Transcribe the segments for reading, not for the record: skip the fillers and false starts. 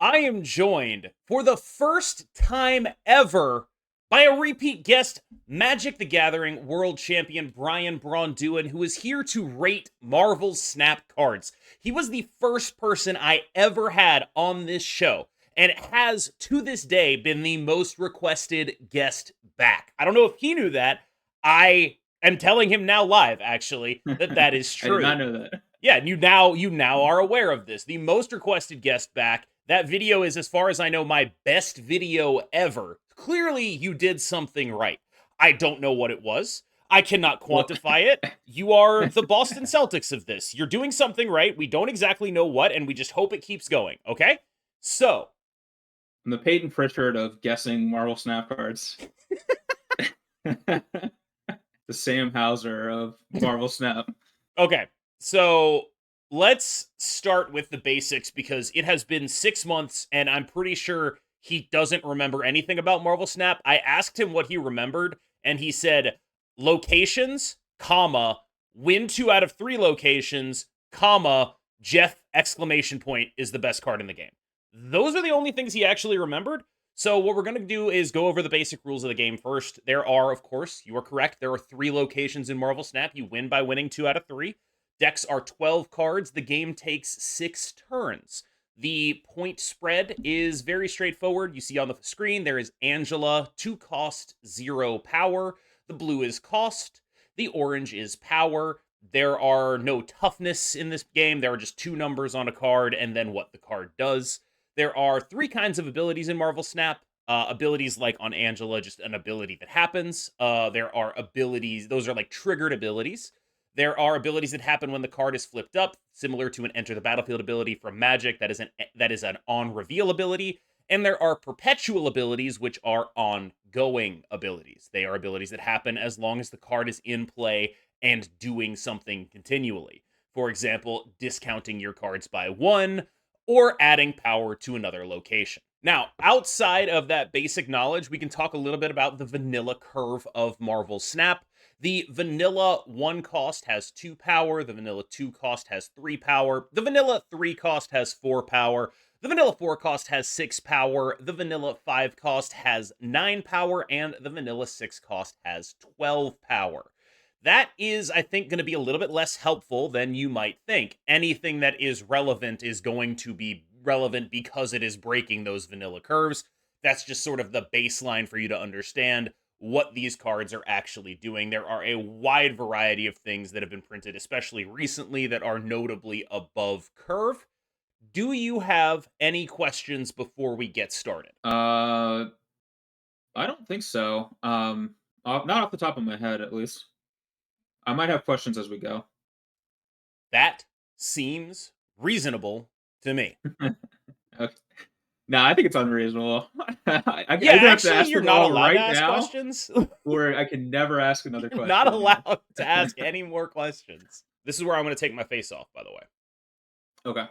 I am joined for the first time ever by a repeat guest, Magic the Gathering World Champion Brian Braun-Duin, who is here to rate Marvel's Snap cards. He was the first person I ever had on this show, and it has, to this day, been the most requested guest back. I don't know if he knew that. I am telling him now live, actually, that is I did true. not know that. Yeah, you now are aware of this. The most requested guest back. That video is, as far as I know, my best video ever. Clearly, you did something right. I don't know what it was. I cannot Well, quantify it. You are the Boston Celtics of this. You're doing something right. We don't exactly know what, and we just hope it keeps going, okay? So, I'm the Peyton Pritchard of guessing Marvel Snap cards. The Sam Hauser of Marvel Snap. okay. So, let's start with the basics because it has been 6 months and I'm pretty sure he doesn't remember anything about Marvel Snap. I asked him what he remembered and he said locations, comma, win 2 out of 3 locations, comma, Jeff exclamation point is the best card in the game. Those are the only things he actually remembered. So what we're going to do is go over the basic rules of the game first. There are, of course, you are correct, there are 3 locations in Marvel Snap. You win by winning 2 out of 3. Decks are 12 cards. The game takes 6 turns. The point spread is very straightforward. You see on the screen, there is Angela, 2 cost, 0 power. The blue is cost. The orange is power. There are no toughness in this game. There are just 2 numbers on a card and then what the card does. There are 3 kinds of abilities in Marvel Snap. Abilities like on Angela, just an ability that happens. There are abilities, those are like triggered abilities. There are abilities that happen when the card is flipped up, similar to an enter the battlefield ability from Magic that is an on reveal ability, and there are perpetual abilities which are ongoing abilities. They are abilities that happen as long as the card is in play and doing something continually. For example, discounting your cards by 1 or adding power to another location. Now, outside of that basic knowledge, we can talk a little bit about the vanilla curve of Marvel Snap. The vanilla 1 cost has 2 power. The vanilla 2 cost has 3 power. The vanilla 3 cost has 4 power. The vanilla 4 cost has 6 power. The vanilla 5 cost has 9 power. And the vanilla 6 cost has 12 power. That is, I think, going to be a little bit less helpful than you might think. Anything that is relevant is going to be relevant because it is breaking those vanilla curves. That's just sort of the baseline for you to understand what these cards are actually doing. There are a wide variety of things that have been printed, especially recently, that are notably above curve. Do you have any questions before we get started? I don't think so. Not off the top of my head, at least. I might have questions as we go. That seems reasonable to me. Okay. No, I think it's unreasonable. I Yeah, either have to actually, ask you're them not all allowed to right ask now, questions. or I can never ask another You're not question. Yeah. allowed to ask any more questions. This is where I'm going to take my face off, by the way. Okay.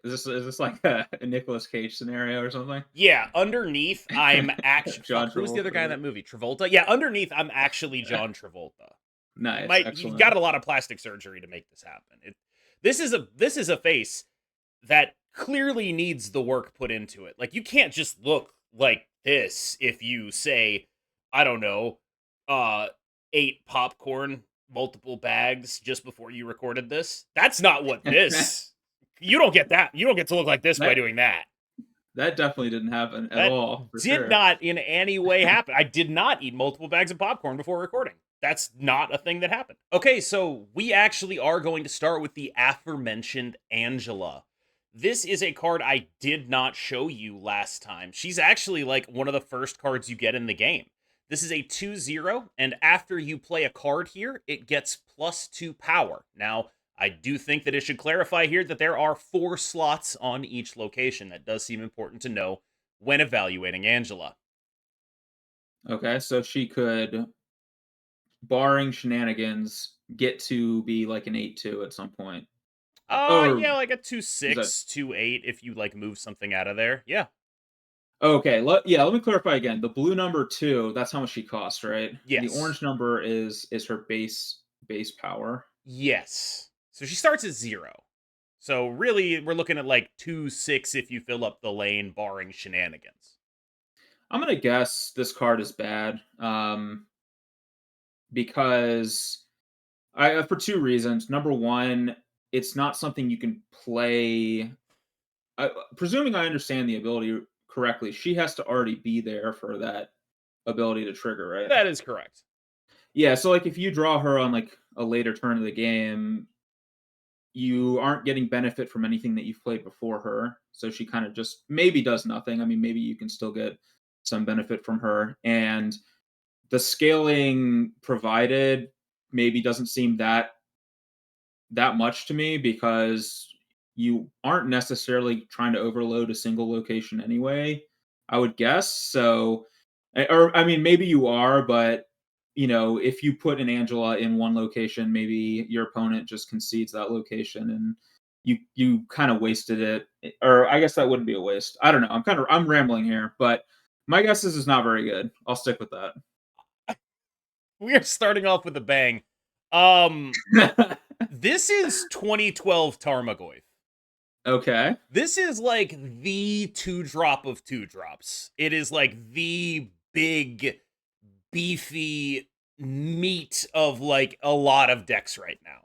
Is this like a Nicolas Cage scenario or something? Yeah, underneath, I'm actually. John Fuck, who was the other guy in Travolta. that movie? Travolta? Yeah, underneath, I'm actually John Travolta. Nice, He excellent. got a lot of plastic surgery to make this happen. This is a face that clearly needs the work put into it. Like you can't just look like this if you say, I don't know, uh, ate popcorn, multiple bags just before you recorded this. That's not what this. You don't get that. You don't get to look like this by That doing that. that definitely didn't happen at That all, for did sure. not in any way happen. I did not eat multiple bags of popcorn before recording. That's not a thing that happened. Okay, so we actually are going to start with the aforementioned Angela. This is a card I did not show you last time. She's actually like one of the first cards you get in the game. This is a 2/0, and after you play a card here, it gets +2 power. Now, I do think that it should clarify here that there are 4 slots on each location. That does seem important to know when evaluating Angela. Okay, so she could, barring shenanigans, get to be like an 8-2 at some point. Or Yeah, like a is that 2/6, 2/8 if you like move something out of there. Yeah. okay? Let me clarify again. The blue number 2, that's how much she costs, right? The Yes. orange number is her base power. Yes. So she starts at 0. So really, we're looking at like 2-6 if you fill up the lane, barring shenanigans. I'm gonna guess this card is bad, because for two reasons. Number one, it's not something you can play. Presuming I understand the ability correctly, she has to already be there for that ability to trigger, right? That is correct. Yeah, so like if you draw her on like a later turn of the game, you aren't getting benefit from anything that you've played before her. So she kind of just maybe does nothing. I mean, maybe you can still get some benefit from her. And the scaling provided maybe doesn't seem that much to me because you aren't necessarily trying to overload a single location anyway, I would guess. So, or I mean, maybe you are, but if you put an Angela in one location, maybe your opponent just concedes that location and you kind of wasted it. Or I guess that wouldn't be a waste. I don't know. I'm rambling here, but my guess is it's not very good. I'll stick with We are starting off with a bang. Um, that. this is 2012 Tarmogoyf. Okay. This is like the two drop of two drops. It is like the big, beefy meat of like a lot of decks right now.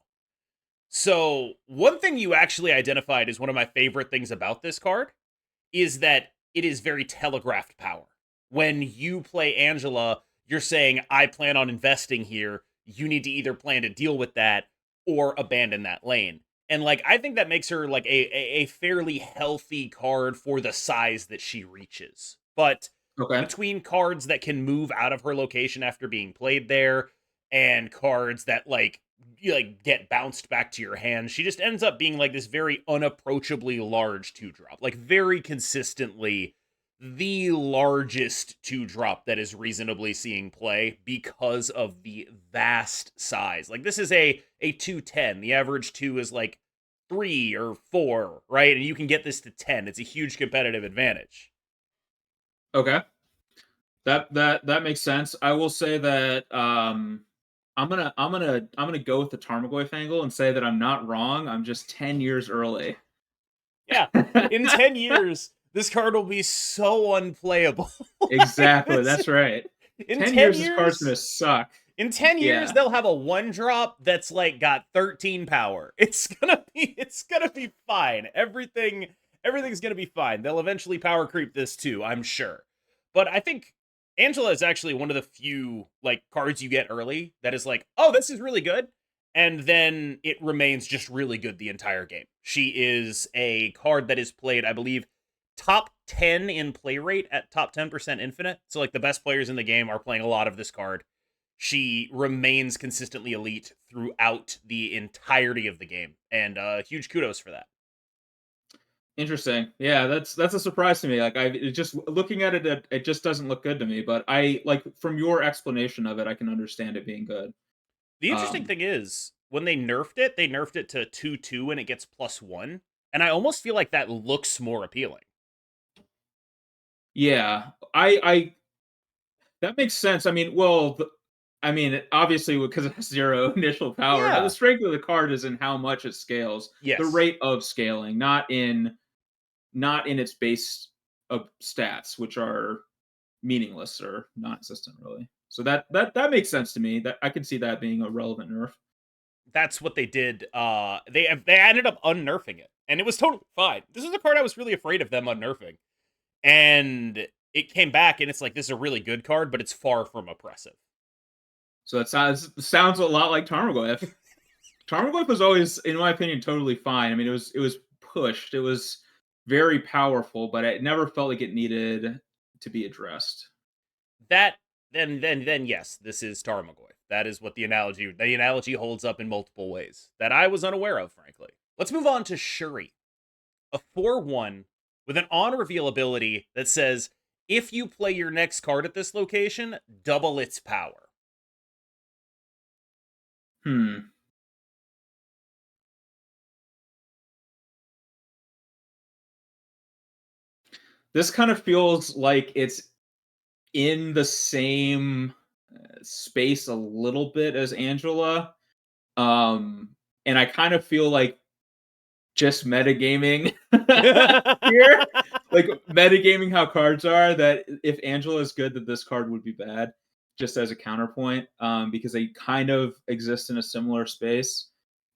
So, one thing you actually identified as one of my favorite things about this card is that it is very telegraphed power. When you play Angela, you're saying, I plan on investing here. You need to either plan to deal with that or abandon that lane. And like I think that makes her like a fairly healthy card for the size that she reaches. But Okay. between cards that can move out of her location after being played there and cards that like you like get bounced back to your hand, she just ends up being like this very unapproachably large two drop, like very consistently the largest two drop that is reasonably seeing play because of the vast size. Like this is a 210. The average two is like 3 or 4, right? And you can get this to 10. It's a huge competitive advantage. Okay. That makes sense. I will say that I'm gonna go with the Tarmogoyf angle and say that I'm not wrong. I'm just 10 years early. Yeah. In 10 years, this card will be so unplayable. Like, Exactly. That's right. in 10 10 years, this card's years, gonna suck. in 10 years Yeah. they'll have a one drop that's like got 13 power. It's gonna be fine. Everything's gonna be fine. They'll eventually power creep this too, I'm sure. But I think Angela is actually one of the few like cards you get early that is like, oh, this is really good. And then it remains just really good the entire game. She is a card that is played, I believe, top 10 in play rate at top 10% infinite. So like the best players in the game are playing a lot of this card. She remains consistently elite throughout the entirety of the game, and huge kudos for that. Interesting. Yeah, that's a surprise to me. Like just looking at it, it just doesn't look good to me. But I like from your explanation of it, I can understand it being good. The interesting Um, thing is when they nerfed it to 2/2 and it gets +1, and I almost feel like that looks more appealing. yeah, I that makes sense. I mean, well, I mean, obviously, because it has 0 initial power, the Yeah. strength of the card is in how much it scales, the Yes. rate of scaling, not in its base of stats, which are meaningless or non-existent, really. So that makes sense to me. That I can see that being a relevant nerf. That's what they did. They ended up unnerfing it, and it was totally fine. This is the card I was really afraid of them unnerfing, and it came back, and it's like this is a really good card, but it's far from oppressive. So that sounds a lot like Tarmogoyf. Tarmogoyf was always, in my opinion, totally fine. I mean, it was pushed. It was very powerful, but it never felt like it needed to be addressed. That then yes, this is Tarmogoyf. That is what the analogy holds up in multiple ways that I was unaware of, frankly. Let's move on to Shuri, a 4/1 with an on reveal ability that says if you play your next card at this location, double its power. Hmm. This kind of feels like it's in the same space a little bit as Angela. And I kind of feel like just metagaming here. Like metagaming how cards are, that if Angela is good, that this card would be bad, just as a counterpoint, because they kind of exist in a similar space.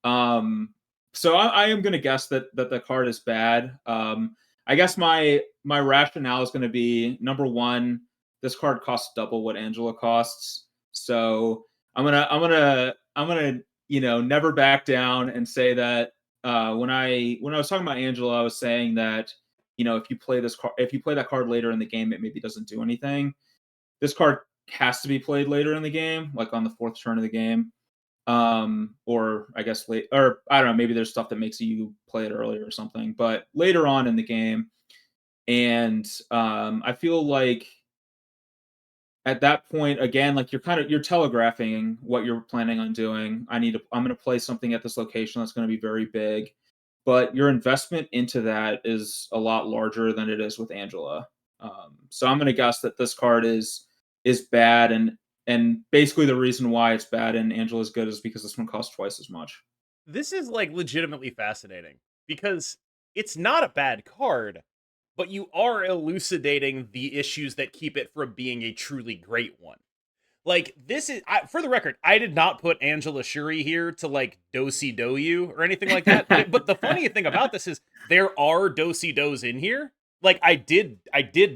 So I am gonna guess that the card is bad. I guess my rationale is gonna be number one, this card costs double what Angela costs. So I'm gonna never back down and say that when I was talking about Angela, I was saying that if you play this card, if you play that card later in the game, it maybe doesn't do anything. This card has to be played later in the game, like on the fourth turn of the game, or I guess late, or I don't know, maybe there's stuff that makes you play it earlier or something, but later on in the game. And I feel like at that point, again, like you're telegraphing what you're planning on doing. I'm going to play something at this location that's going to be very big, but your investment into that is a lot larger than it is with Angela. So I'm going to guess that this card is bad, and basically the reason why it's bad and Angela's good is because this one costs twice as much. This is like legitimately fascinating because it's not a bad card, but you are elucidating the issues that keep it from being a truly great one. Like this is for the record, I did not put Angela Shuri here to like do-si do you or anything like that. But the funny thing about this is there are do-si dos in here. Like I did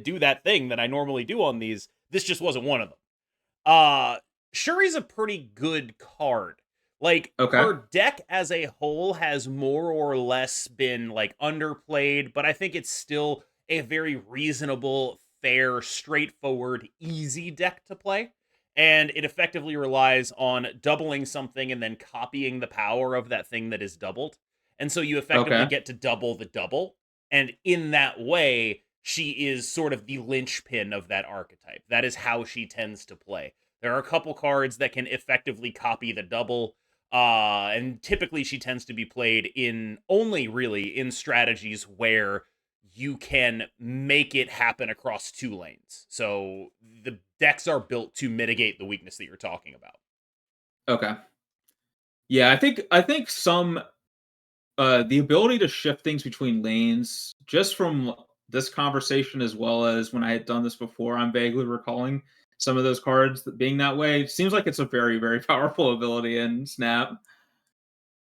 do that thing that I normally do on these. This just wasn't one of them. Shuri's a pretty good card. Like Okay. her deck as a whole has more or less been like underplayed, but I think it's still a very reasonable, fair, straightforward, easy deck to play. And it effectively relies on doubling something and then copying the power of that thing that is doubled. And so you effectively Okay. get to double the double. And in that way, she is sort of the linchpin of that archetype. That is how she tends to play. There are a couple cards that can effectively copy the double, and typically she tends to be played in only really in strategies where you can make it happen across two lanes. So the decks are built to mitigate the weakness that you're talking about. Okay. Yeah, I think some the ability to shift things between lanes, just from this conversation as well as when I had done this before, I'm vaguely recalling some of those cards being that way. It seems like it's a very, very powerful ability in Snap.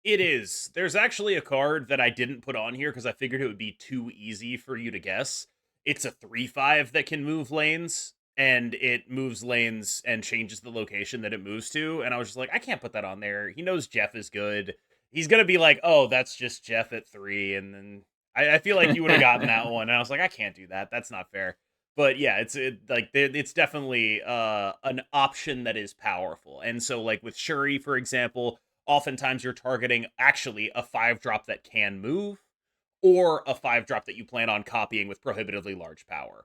It is. There's actually a card that I didn't put on here because I figured it would be too easy for you to guess. It's a 3/5 that can move lanes, and it moves lanes and changes the location that it moves to. And I was just like, I can't put that on there. He knows Jeff is good. He's gonna be like, oh, that's just Jeff at 3, and then I feel like you would have gotten that one. And I was like, I can't do that. That's not fair. But yeah, it's definitely an option that is powerful. And so like with Shuri, for example, oftentimes you're targeting actually a 5-drop that can move or a 5-drop that you plan on copying with prohibitively large power.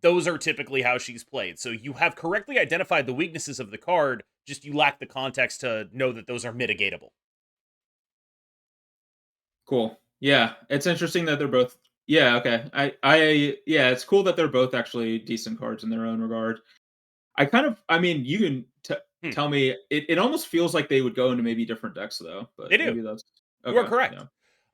Those are typically how she's played. So you have correctly identified the weaknesses of the card, just you lack the context to know that those are mitigatable. Cool. Yeah, it's interesting that they're both. Yeah, okay. Yeah, it's cool that they're both actually decent cards in their own regard. I mean, you can Hmm. tell me. It almost feels like they would go into maybe different decks though, They but do. maybe that's You are okay. correct.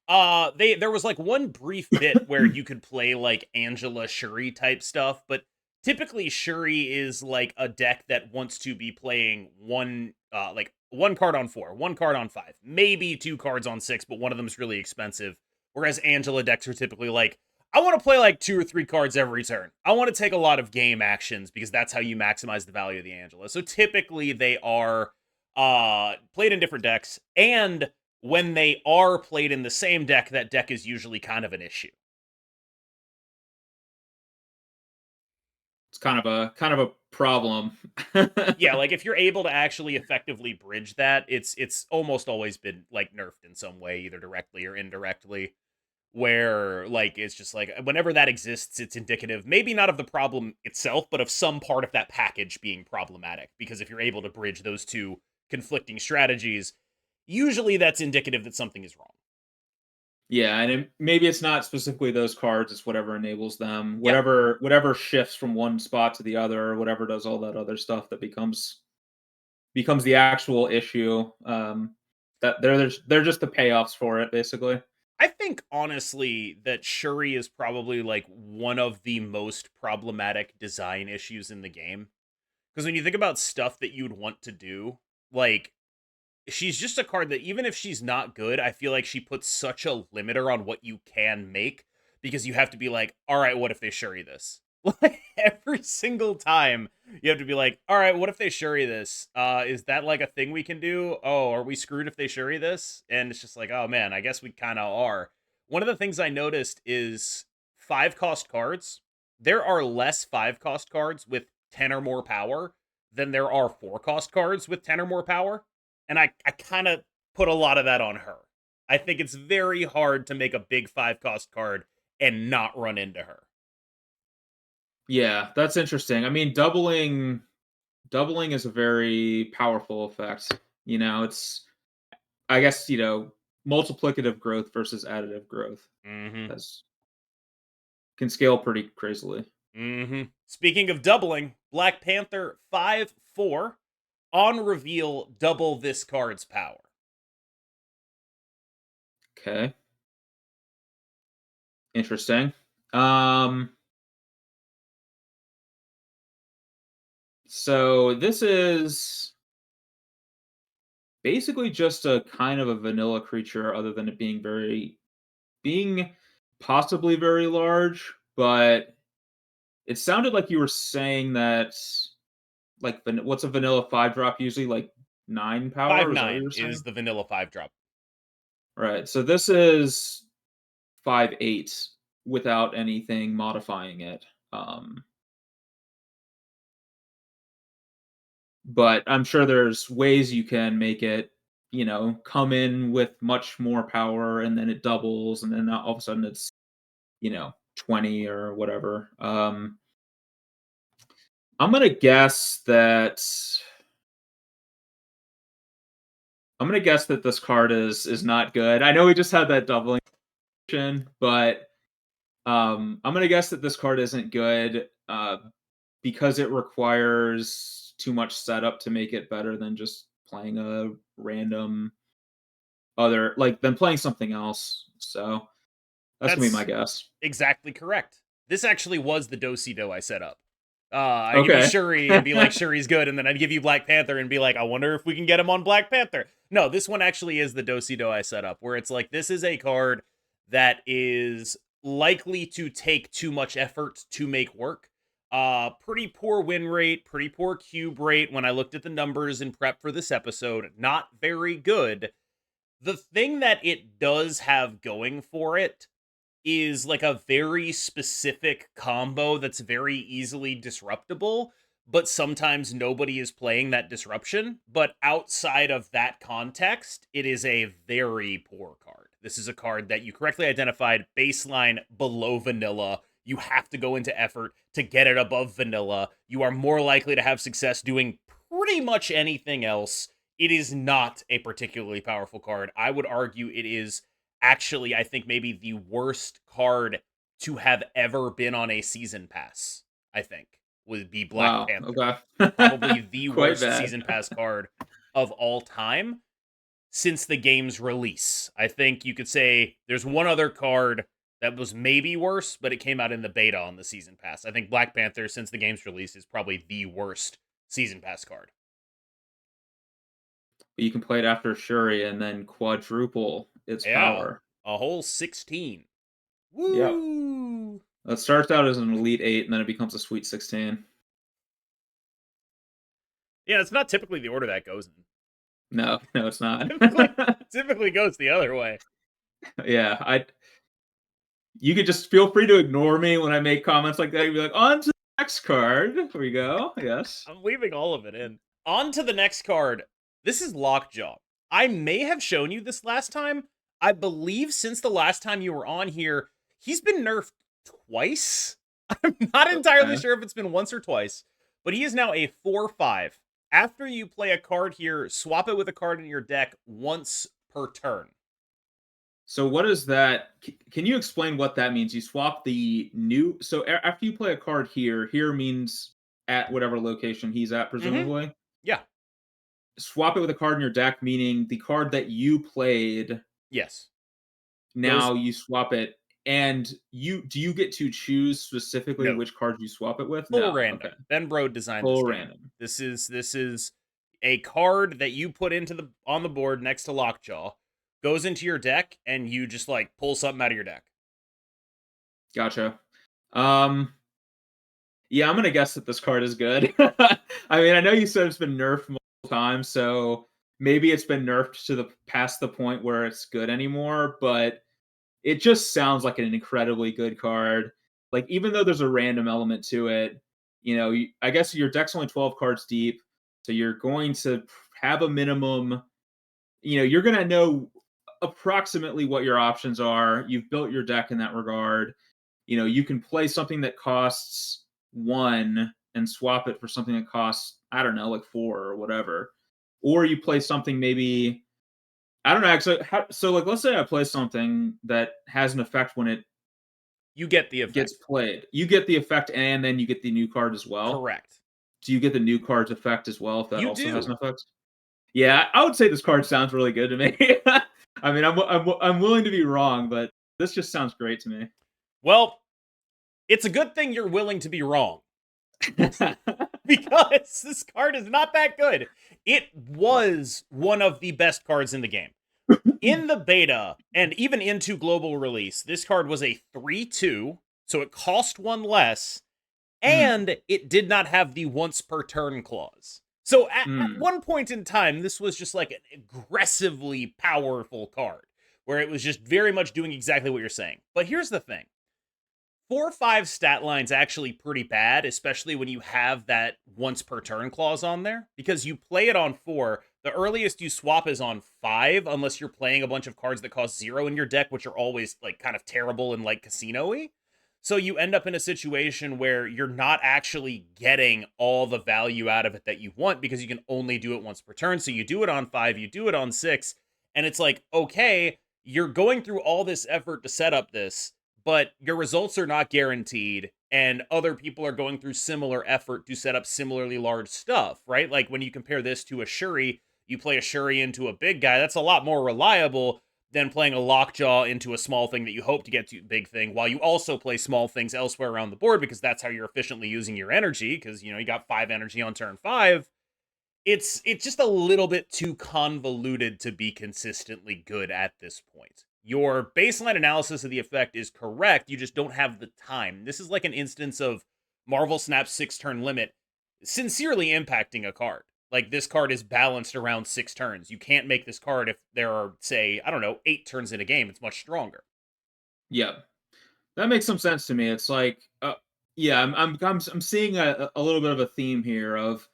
Yeah. There was like one brief bit where you could play like Angela Shuri type stuff, but typically Shuri is like a deck that wants to be playing one card on 4, one card on 5, maybe 2 cards on 6, but one of them is really expensive. Whereas Angela decks are typically like, I want to play like 2 or 3 cards every turn. I want to take a lot of game actions because that's how you maximize the value of the Angela. So typically they are played in different decks, and when they are played in the same deck, that deck is usually kind of an issue. It's kind of a problem. Yeah, like if you're able to actually effectively bridge that, it's almost always been like nerfed in some way, either directly or indirectly. Where like it's just like whenever that exists, it's indicative, maybe not of the problem itself, but of some part of that package being problematic. Because if you're able to bridge those two conflicting strategies, usually that's indicative that something is wrong. Yeah, and maybe it's not specifically those cards, it's whatever enables them. Yeah, Whatever shifts from one spot to the other, or whatever does all that other stuff that becomes the actual issue. That they're just the payoffs for it, basically. I think honestly that Shuri is probably like one of the most problematic design issues in the game. Because when you think about stuff that you'd want to do, like she's just a card that even if she's not good, I feel like she puts such a limiter on what you can make because you have to be like, all right, what if they Shuri this? Like every single time you have to be like, all right, what if they Shuri this? Is that like a thing we can do? Oh, are we screwed if they Shuri this? And it's just like, oh man, I guess we kind of are. One of the things I noticed is 5 cost cards. There are less 5 cost cards with 10 or more power than there are 4 cost cards with 10 or more power. And I kind of put a lot of that on her. I think it's very hard to make a big 5 cost card and not run into her. Yeah, that's interesting. I mean, doubling is a very powerful effect. It's I guess, multiplicative growth versus additive growth Mhm. has can scale pretty crazily. Mhm. Speaking of doubling, Black Panther 5/4 on reveal double this card's power. Okay, interesting. Um, so this is basically just a kind of a vanilla creature, other than it being possibly very large, but it sounded like you were saying that like what's a vanilla 5 drop usually, like 9 Five power? Is that what you nine were is saying? the vanilla 5 drop. Right. So this is 5/8 without anything modifying it. Um, but I'm sure there's ways you can make it, come in with much more power and then it doubles and then all of a sudden it's, 20 or whatever. I'm gonna guess that this card is not good. I know we just had that doubling, but I'm gonna guess that this card isn't good because it requires too much setup to make it better than just playing a random other like than playing something else. So that's gonna be my That's guess. exactly correct. This actually was the do I set up. I give you Okay. Shuri and be like, Shuri's good, and then I'd give you Black Panther and be like, I wonder if we can get him on Black Panther. No, this one actually is the do I set up, where it's like, this is a card that is likely to take too much effort to make work. Pretty poor win rate, pretty poor cube rate when I looked at the numbers in prep for this episode. Not very good. The thing that it does have going for it is like a very specific combo that's very easily disruptible, but sometimes nobody is playing that disruption. But outside of that context, it is a very poor card. This is a card that you correctly identified baseline below vanilla. You have to go into effort to get it above vanilla. You are more likely to have success doing pretty much anything else. It is not a particularly powerful card. I would argue it is actually, I think maybe the worst card to have ever been on a season pass, I think, would be Black Wow. Panther. Okay. Probably the Quite worst bad. season pass card of all time since the game's release. I think you could say there's one other card that was maybe worse, but it came out in the beta on the season pass. I think Black Panther, since the game's release, is probably the worst season pass card. You can play it after Shuri and then quadruple its Yeah, power. a whole 16. Yep. Woo! It starts out as an Elite 8 and then it becomes a Sweet 16. Yeah, it's not typically the order that goes in. No, no, it's not. Typically goes the other way. Yeah, you could just feel free to ignore me when I make comments like that. You'd be like, on to the next card. Here we go. Yes. I'm leaving all of it in. On to the next card. This is Lockjaw. I may have shown you this last time. I believe since the last time you were on here, he's been nerfed twice. I'm not entirely Okay. sure if it's been once or twice, but he is now a 4/5. After you play a card here, swap it with a card in your deck once per turn. So what is that? Can you explain what that means? You swap the new. So after you play a card here, here means at whatever location he's at, Mm-hmm. presumably. Yeah. Swap it with a card in your deck, meaning the card that you played Yes. Goes Now you swap it, and do you get to choose specifically no. which cards you swap it with? Full No. Okay. random. Ben Brode designed this Full game. random. This is a card that you put into the on the board next to Lockjaw, goes into your deck, and you just like pull something out of your deck. Gotcha. Um, yeah, I'm gonna guess that this card is good. I mean, I know you said it's been nerfed multiple times, so maybe it's been nerfed to the past the point where it's good anymore, but it just sounds like an incredibly good card. Like, even though there's a random element to it, I guess your deck's only 12 cards deep, so you're going to have a minimum. You're going to know approximately what your options are. You've built your deck in that regard. You can play something that costs one and swap it for something that costs, I don't know, like four or whatever. Or you play something maybe, I don't know, actually. So, like, let's say I play something that has an effect when it You get the gets effect. played. You get the effect, and then you get the new card as well. Correct. Do you get the new card's effect as well if that You also has an do. effect? Yeah, I would say this card sounds really good to me. I mean, I'm willing to be wrong, but this just sounds great to me. Well, it's a good thing you're willing to be wrong because this card is not that good. It was one of the best cards in the game. In the beta and even into global release, this card was a 3/2, so it cost one less, Mm, and it did not have the once per turn clause. So at mm, one point in time, this was just like an aggressively powerful card where it was just very much doing exactly what you're saying. But here's the thing. 4/5 stat line's actually pretty bad, especially when you have that once per turn clause on there, because you play it on 4. The earliest you swap is on 5, unless you're playing a bunch of cards that cost 0 in your deck, which are always like kind of terrible and like casino-y. So you end up in a situation where you're not actually getting all the value out of it that you want because you can only do it once per turn. So you do it on 5, you do it on 6, and it's like, okay, you're going through all this effort to set up this, but your results are not guaranteed, and other people are going through similar effort to set up similarly large stuff, right? Like when you compare this to a Shuri, you play a Shuri into a big guy, that's a lot more reliable than playing a Lockjaw into a small thing that you hope to get to a big thing, while you also play small things elsewhere around the board because that's how you're efficiently using your energy, because you got 5 energy on turn 5. It's just a little bit too convoluted to be consistently good at this point. Your baseline analysis of the effect is correct, you just don't have the time. This is like an instance of Marvel Snap's 6-turn limit sincerely impacting a card. Like, this card is balanced around 6 turns. You can't make this card if there are, say, I don't know, 8 turns in a game. It's much stronger. yeah, that makes some sense to me. It's like, yeah, I'm seeing a little bit of a theme here of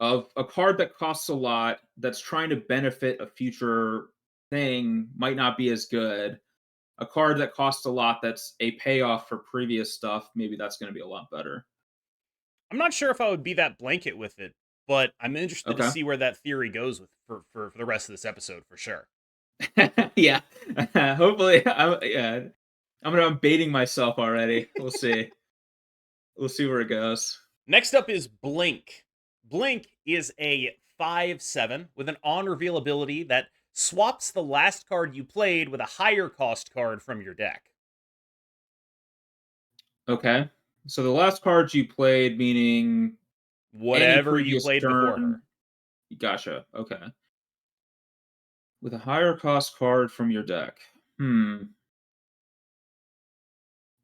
a card that costs a lot that's trying to benefit a future thing might not be as good. A card that costs a lot that's a payoff for previous stuff, maybe that's going to be a lot better. I'm not sure if I would be that blanket with it, but I'm interested to Okay. see where that theory goes with for the rest of this episode for sure. Yeah. Hopefully, yeah. I'm baiting myself already. We'll see. We'll see where it goes. Next up is Blink. Blink is a 5/7 with an on reveal ability that swaps the last card you played with a higher cost card from your deck. Okay. So the last card you played, meaning any Whatever you previous played before turn. her. Gotcha. Okay. With a higher cost card from your deck.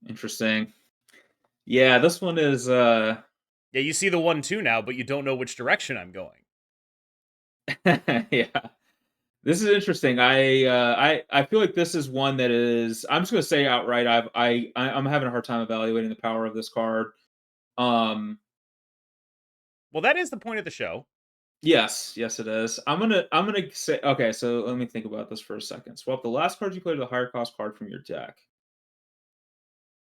Interesting. Yeah, this one is Yeah, you see the 1/2 now, but you don't know which direction I'm going. yeah. This is interesting. I feel like this is one that is. I'm just gonna say outright. I'm having a hard time evaluating the power of this card. Um. Well, that is the point of the show. Yes. Yes, it is. I'm gonna say. Okay. So let me think about this for a second. Swap the last card you played with a higher cost card from your deck.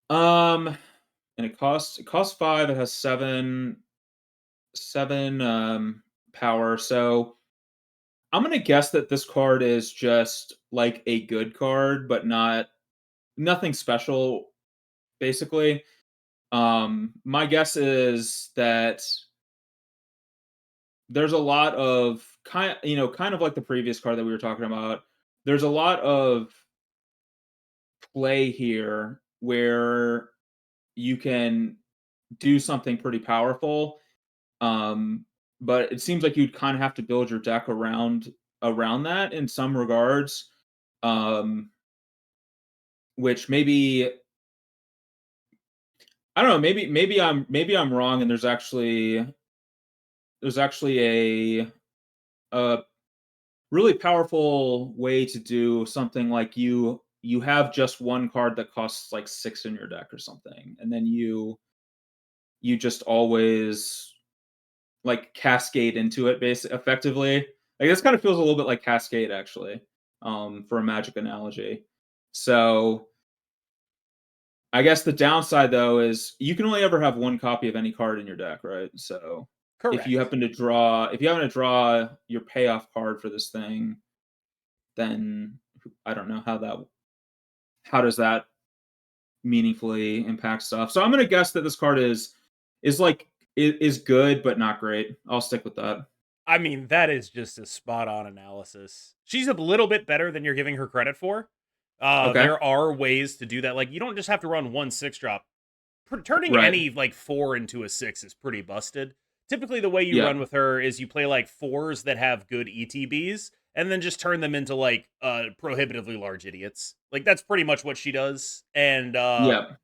Um. And it costs 5. It has 7 power. So I'm gonna guess that this card is just like a good card, but nothing special. Basically, my guess is that there's a lot of kind of like the previous card that we were talking about. There's a lot of play here where you can do something pretty powerful. Um, but it seems like you'd kind of have to build your deck around that in some regards. Um, which maybe I don't know, maybe I'm wrong and there's actually a really powerful way to do something like you have just one card that costs like 6 in your deck or something, and then you just always like cascade into it effectively. Like this kind of feels a little bit like Cascade actually, for a Magic analogy. So I guess the downside though is you can only ever have one copy of any card in your deck, right? So Correct. if you happen to draw your payoff card for this thing, then I don't know how does that meaningfully impact stuff. So I'm gonna guess that this card is good but not great. I'll stick with that. I mean, that is just a spot on analysis. She's a little bit better than you're giving her credit for. Okay. There are ways to do that. Like, you don't just have to run one 6 drop. Turning Right. any like 4 into a 6 is pretty busted. Typically, the way you Yeah. run with her is you play like 4s that have good ETBs and then just turn them into like prohibitively large idiots. Like, that's pretty much what she does. And Yeah.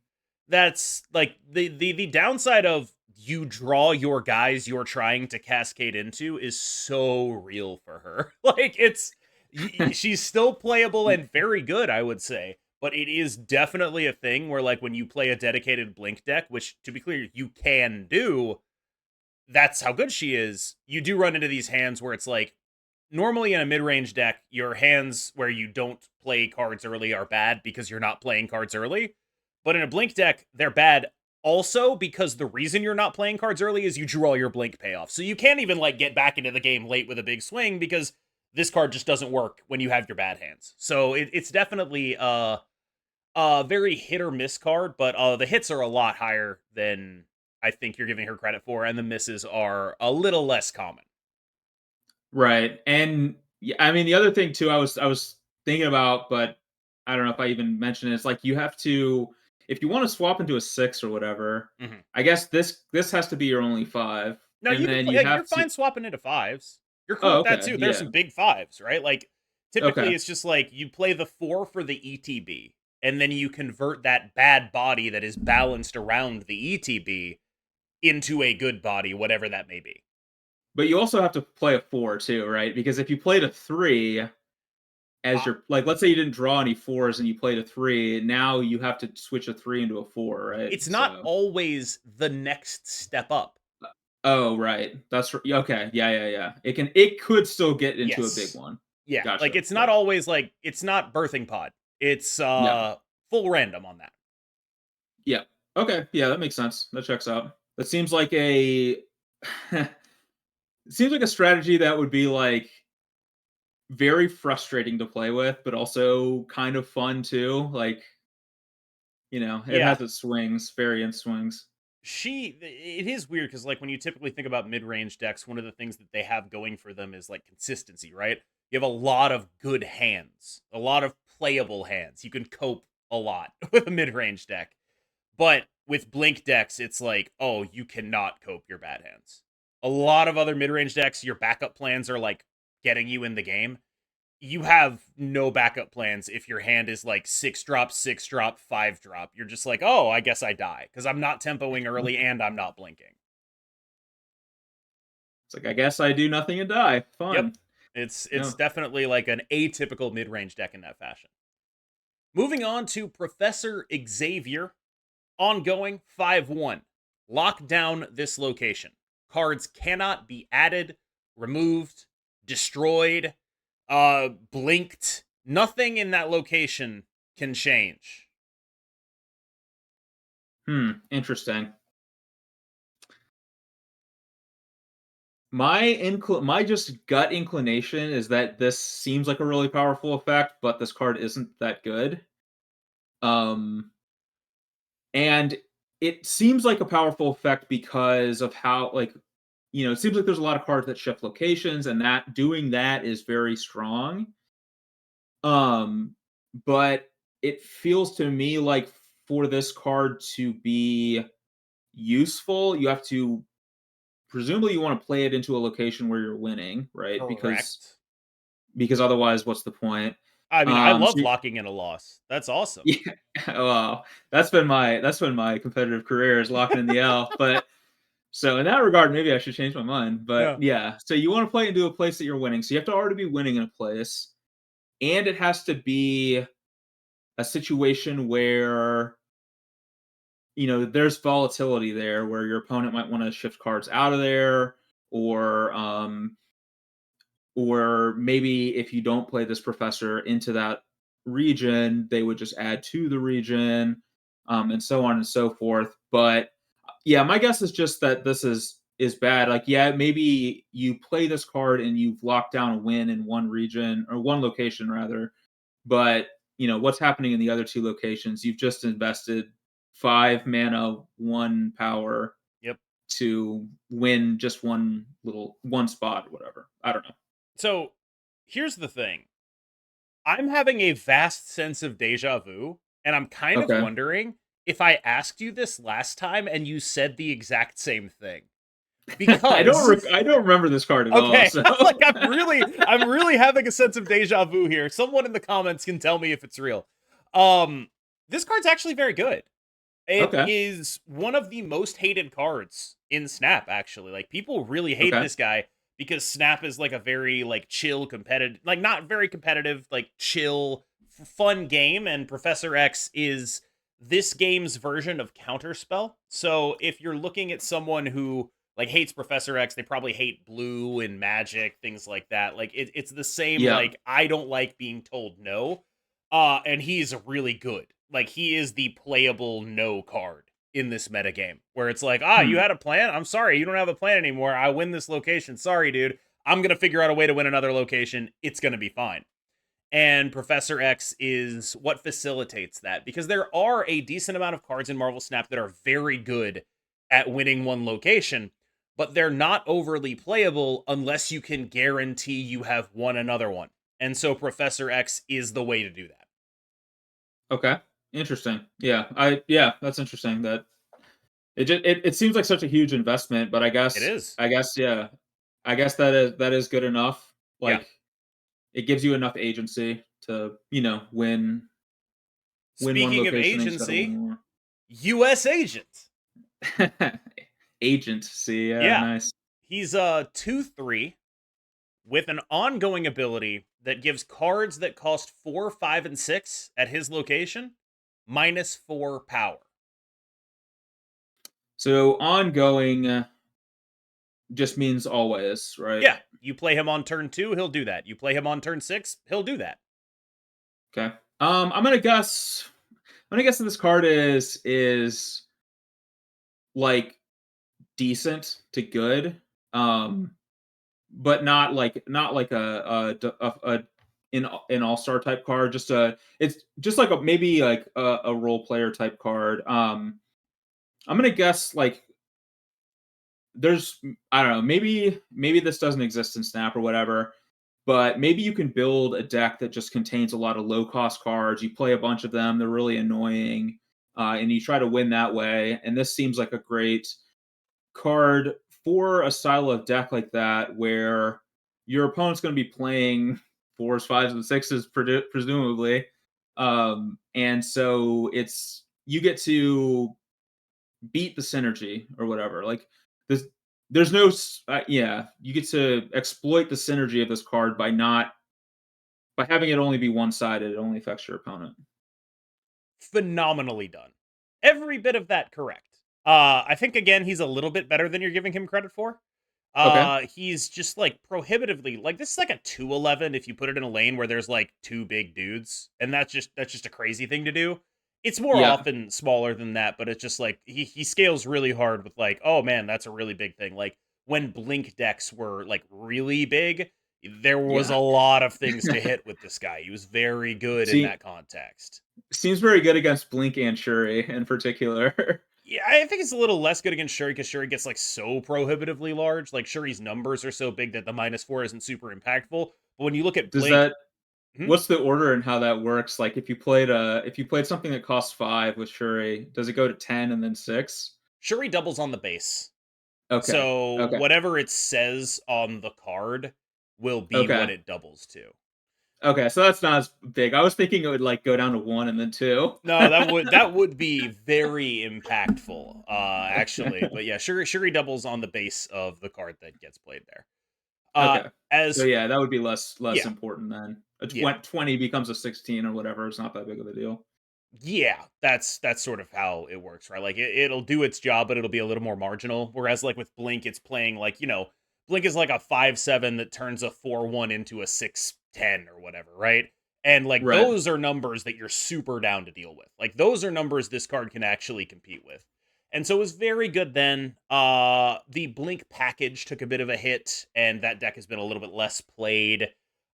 that's like the downside of you draw your guys you're trying to cascade into is so real for her. Like she's still playable and very good, I would say, but it is definitely a thing where like when you play a dedicated blink deck, which to be clear you can do, that's how good she is. You do run into these hands where it's like normally in a mid-range deck, your hands where you don't play cards early are bad because you're not playing cards early. But in a blink deck, they're bad also because the reason you're not playing cards early is you drew all your blink payoff. So you can't even like get back into the game late with a big swing because this card just doesn't work when you have your bad hands. So it's definitely a very hit or miss card, but the hits are a lot higher than I think you're giving her credit for, and the misses are a little less common. Right. And yeah, I mean the other thing too I was thinking about, but I don't know if I even mentioned it, it's like you have to if you want to swap into a 6 or whatever, Mhm. I guess this has to be your only 5. No, And you can then play. you You're have to fine swapping into fives. You're cool Oh, with that okay. too. There's Yeah. some big fives, right? Like typically, Okay. it's just like you play the 4 for the ETB, and then you convert that bad body that is balanced around the ETB into a good body, whatever that may be. But you also have to play a 4 too, right? Because if you played a 3 as Uh, your like let's say you didn't draw any 4s and you played a 3, now you have to switch a 3 into a 4, right? it's not So always the next step up. Oh, right. Okay. Yeah, yeah, yeah. It could still get into a big Yes. one. Yeah, like Gotcha. it's not Yeah. always like it's not birthing pod. It's Yeah. full random on that. Yeah. Okay. Yeah, that makes sense. That checks out. That seems like a it seems like a strategy that would be like very frustrating to play with, but also kind of fun too. Like, it Yeah, has its swings, variant swings. it is weird because like when you typically think about mid-range decks, one of the things that they have going for them is like consistency, right? You have a lot of good hands, a lot of playable hands. You can cope a lot with a mid-range deck. But with blink decks, it's like, oh, you cannot cope your bad hands. A lot of other mid-range decks, your backup plans are like getting you in the game. You have no backup plans if your hand is like 6 drop, 6 drop, 5 drop. You're just like, oh, I guess I die because I'm not tempoing early and I'm not blinking. It's like I guess I do nothing and die. Yep. Fun. It's Yeah. definitely like an atypical mid-range deck in that fashion. Moving on to Professor Xavier. Ongoing 5-1. Lock down this location. Cards cannot be added, removed, destroyed, blinked. Nothing in that location can change. Interesting. My just gut inclination is that this seems like a really powerful effect, but this card isn't that good. Um, and it seems like a powerful effect because of how it seems like there's a lot of cards that shift locations, and that is very strong. Um, but it feels to me like for this card to be useful, you have to presumably you want to play it into a location where you're winning, right? Correct. Because otherwise, what's the point? I mean, I So love locking in a loss. That's awesome. yeah, well, that's been my competitive career is locking in the L. But so in that regard, maybe I should change my mind. But Yeah. yeah, so you want to play into a place that you're winning. So you have to already be winning in a place, and it has to be a situation where there's volatility there, where your opponent might want to shift cards out of there, or or maybe if you don't play this professor into that region, they would just add to the region, and so on and so forth. But yeah, my guess is just that this is bad. Like, yeah, maybe you play this card and you've locked down a win in one region or one location rather, but what's happening in the other two locations? You've just invested 5 mana, 1 power Yep. to win just one spot, or whatever. I don't know. So here's the thing. I'm having a vast sense of deja vu, and I'm kind of Okay. wondering if I asked you this last time and you said the exact same thing. I Because I don't remember this card at all. okay, So like I'm really having a sense of deja vu here. Someone in the comments can tell me if it's real. Um this card's actually very good. It okay, is one of the most hated cards in Snap, actually. Like, people really hate okay, this guy because Snap is like a very like chill competitive, like not very competitive, like chill fun game, and Professor X is this game's version of Counterspell. So if you're looking at someone who like hates Professor X, they probably hate blue and magic, things like that. Like it's the same, yeah, like, I don't like being told no. And he's really good. Like, he is the playable no card in this metagame, where it's like, you hmm. had a plan? I'm sorry, you don't have a plan anymore. I win this location. Sorry, dude. I'm gonna figure out a way to win another location. It's gonna be fine. And Professor X is what facilitates that, because there are a decent amount of cards in Marvel Snap that are very good at winning one location, but they're not overly playable unless you can guarantee you have won another one. And so Professor X is the way to do that. Okay, interesting. Yeah, that's interesting. That it seems like such a huge investment, but It is. yeah, I guess that is good enough. Yeah. Like, it gives you enough agency to win one Speaking of location instead of agency, winning more. US agent. Agency, yeah, Yeah. nice. He's a 2/3 with an ongoing ability that gives cards that cost 4, 5, and 6 at his location -4 power. So ongoing just means always, right? Yeah, you play him on turn 2, he'll do that. You play him on turn 6, he'll do that. Okay. I'm gonna guess that this card is like decent to good, but not like a an all-star type card. It's just like a maybe like a role player type card. I'm gonna guess like there's I don't know, maybe this doesn't exist in Snap or whatever, but maybe you can build a deck that just contains a lot of low cost cards. You play a bunch of them, they're really annoying, and you try to win that way. And this seems like a great card for a style of deck like that, where your opponent's going to be playing fours, fives, and sixes, presumably, and so it's you get to beat the synergy or whatever. Like, this, there's no, yeah, you get to exploit the synergy of this card by having it only be one sided. It only affects your opponent. Phenomenally done. Every bit of that correct. I think, again, he's a little bit better than you're giving him credit for. Okay. He's just like prohibitively, like, this is like a 211 if you put it in a lane where there's like two big dudes, and that's just a crazy thing to do. It's more Yeah. often smaller than that, but it's just like he scales really hard with, like, oh man, that's a really big thing. Like, when Blink decks were like really big, there was a Yeah. lot of things to hit with this guy. He was very good in See, that context. seems very good against Blink and Shuri in particular. Yeah, I think it's a little less good against Shuri because Shuri gets like so prohibitively large. Like, Shuri's numbers are so big that the -4 isn't super impactful. But when you look at Does Blink, that Mhm. What's the order and how that works? Like if you played something that costs 5 with Shuri, does it go to 10 and then 6? Shuri doubles on the base. Okay. So Okay. whatever it says on the card will be what Okay. it doubles to. Okay, so that's not as big. I was thinking it would, like, go down to 1 and then 2. No, that would be very impactful, actually. But yeah, Shuri doubles on the base of the card that gets played there. Uh, Okay. So, as yeah, that would be less yeah, important then. A yeah, 20 becomes a 16 or whatever, it's not that big of a deal. yeah. That's sort of how it works, right? Like it'll do its job, but it'll be a little more marginal. Whereas like with Blink, it's playing like Blink is like a 5/7 that turns a 4/1 into a 6/10 or whatever, right? And like Right. those are numbers that you're super down to deal with. Like those are numbers this card can actually compete with. And so it was very good then. The Blink package took a bit of a hit, and that deck has been a little bit less played.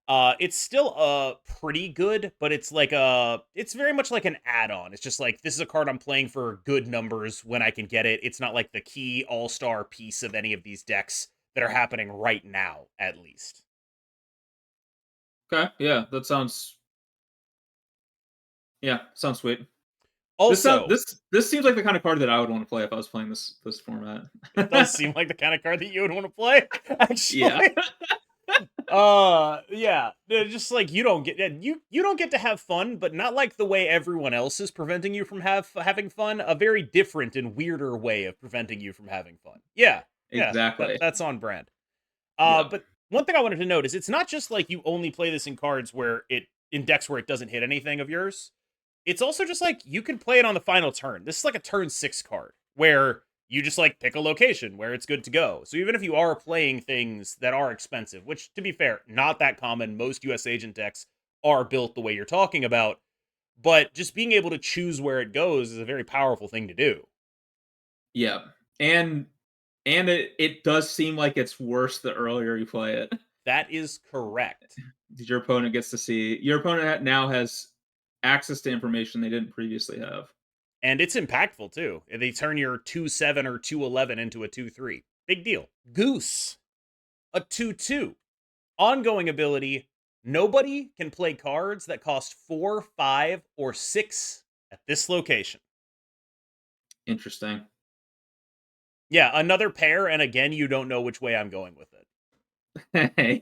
It's still pretty good, but it's very much like an add-on. It's just like this is a card I'm playing for good numbers when I can get it. It's not like the key all-star piece of any of these decks that are happening right now, at least. Okay, yeah, that sounds yeah, sounds sweet. Also, This seems like the kind of card that I would wanna play if I was playing this format. it does seem like the kind of card that you would want to play, Yeah. actually. Yeah, just like you don't get to have fun, but not like the way everyone else is preventing you from having fun. A very different and weirder way of preventing you from having fun. Yeah, yeah, Exactly. that's on brand. Yep. But one thing I wanted to note is it's not just like you only play this in cards where it in decks where it doesn't hit anything of yours. It's also just like you can play it on the final turn. This is like a turn 6 card where you just like pick a location where it's good to go. So even if you are playing things that are expensive, which to be fair, not that common, most US agent decks are built the way you're talking about, but just being able to choose where it goes is a very powerful thing to do. Yep. And it does seem like it's worse the earlier you play it. That is correct. Your opponent now has access to information they didn't previously have. And it's impactful too. They turn your 2/7 or 2/11 into a 2/3. Big deal. Goose, a 2/2. Ongoing ability. Nobody can play cards that cost 4, 5, or 6 at this location. Interesting. Yeah, another pair, and again, you don't know which way I'm going with it.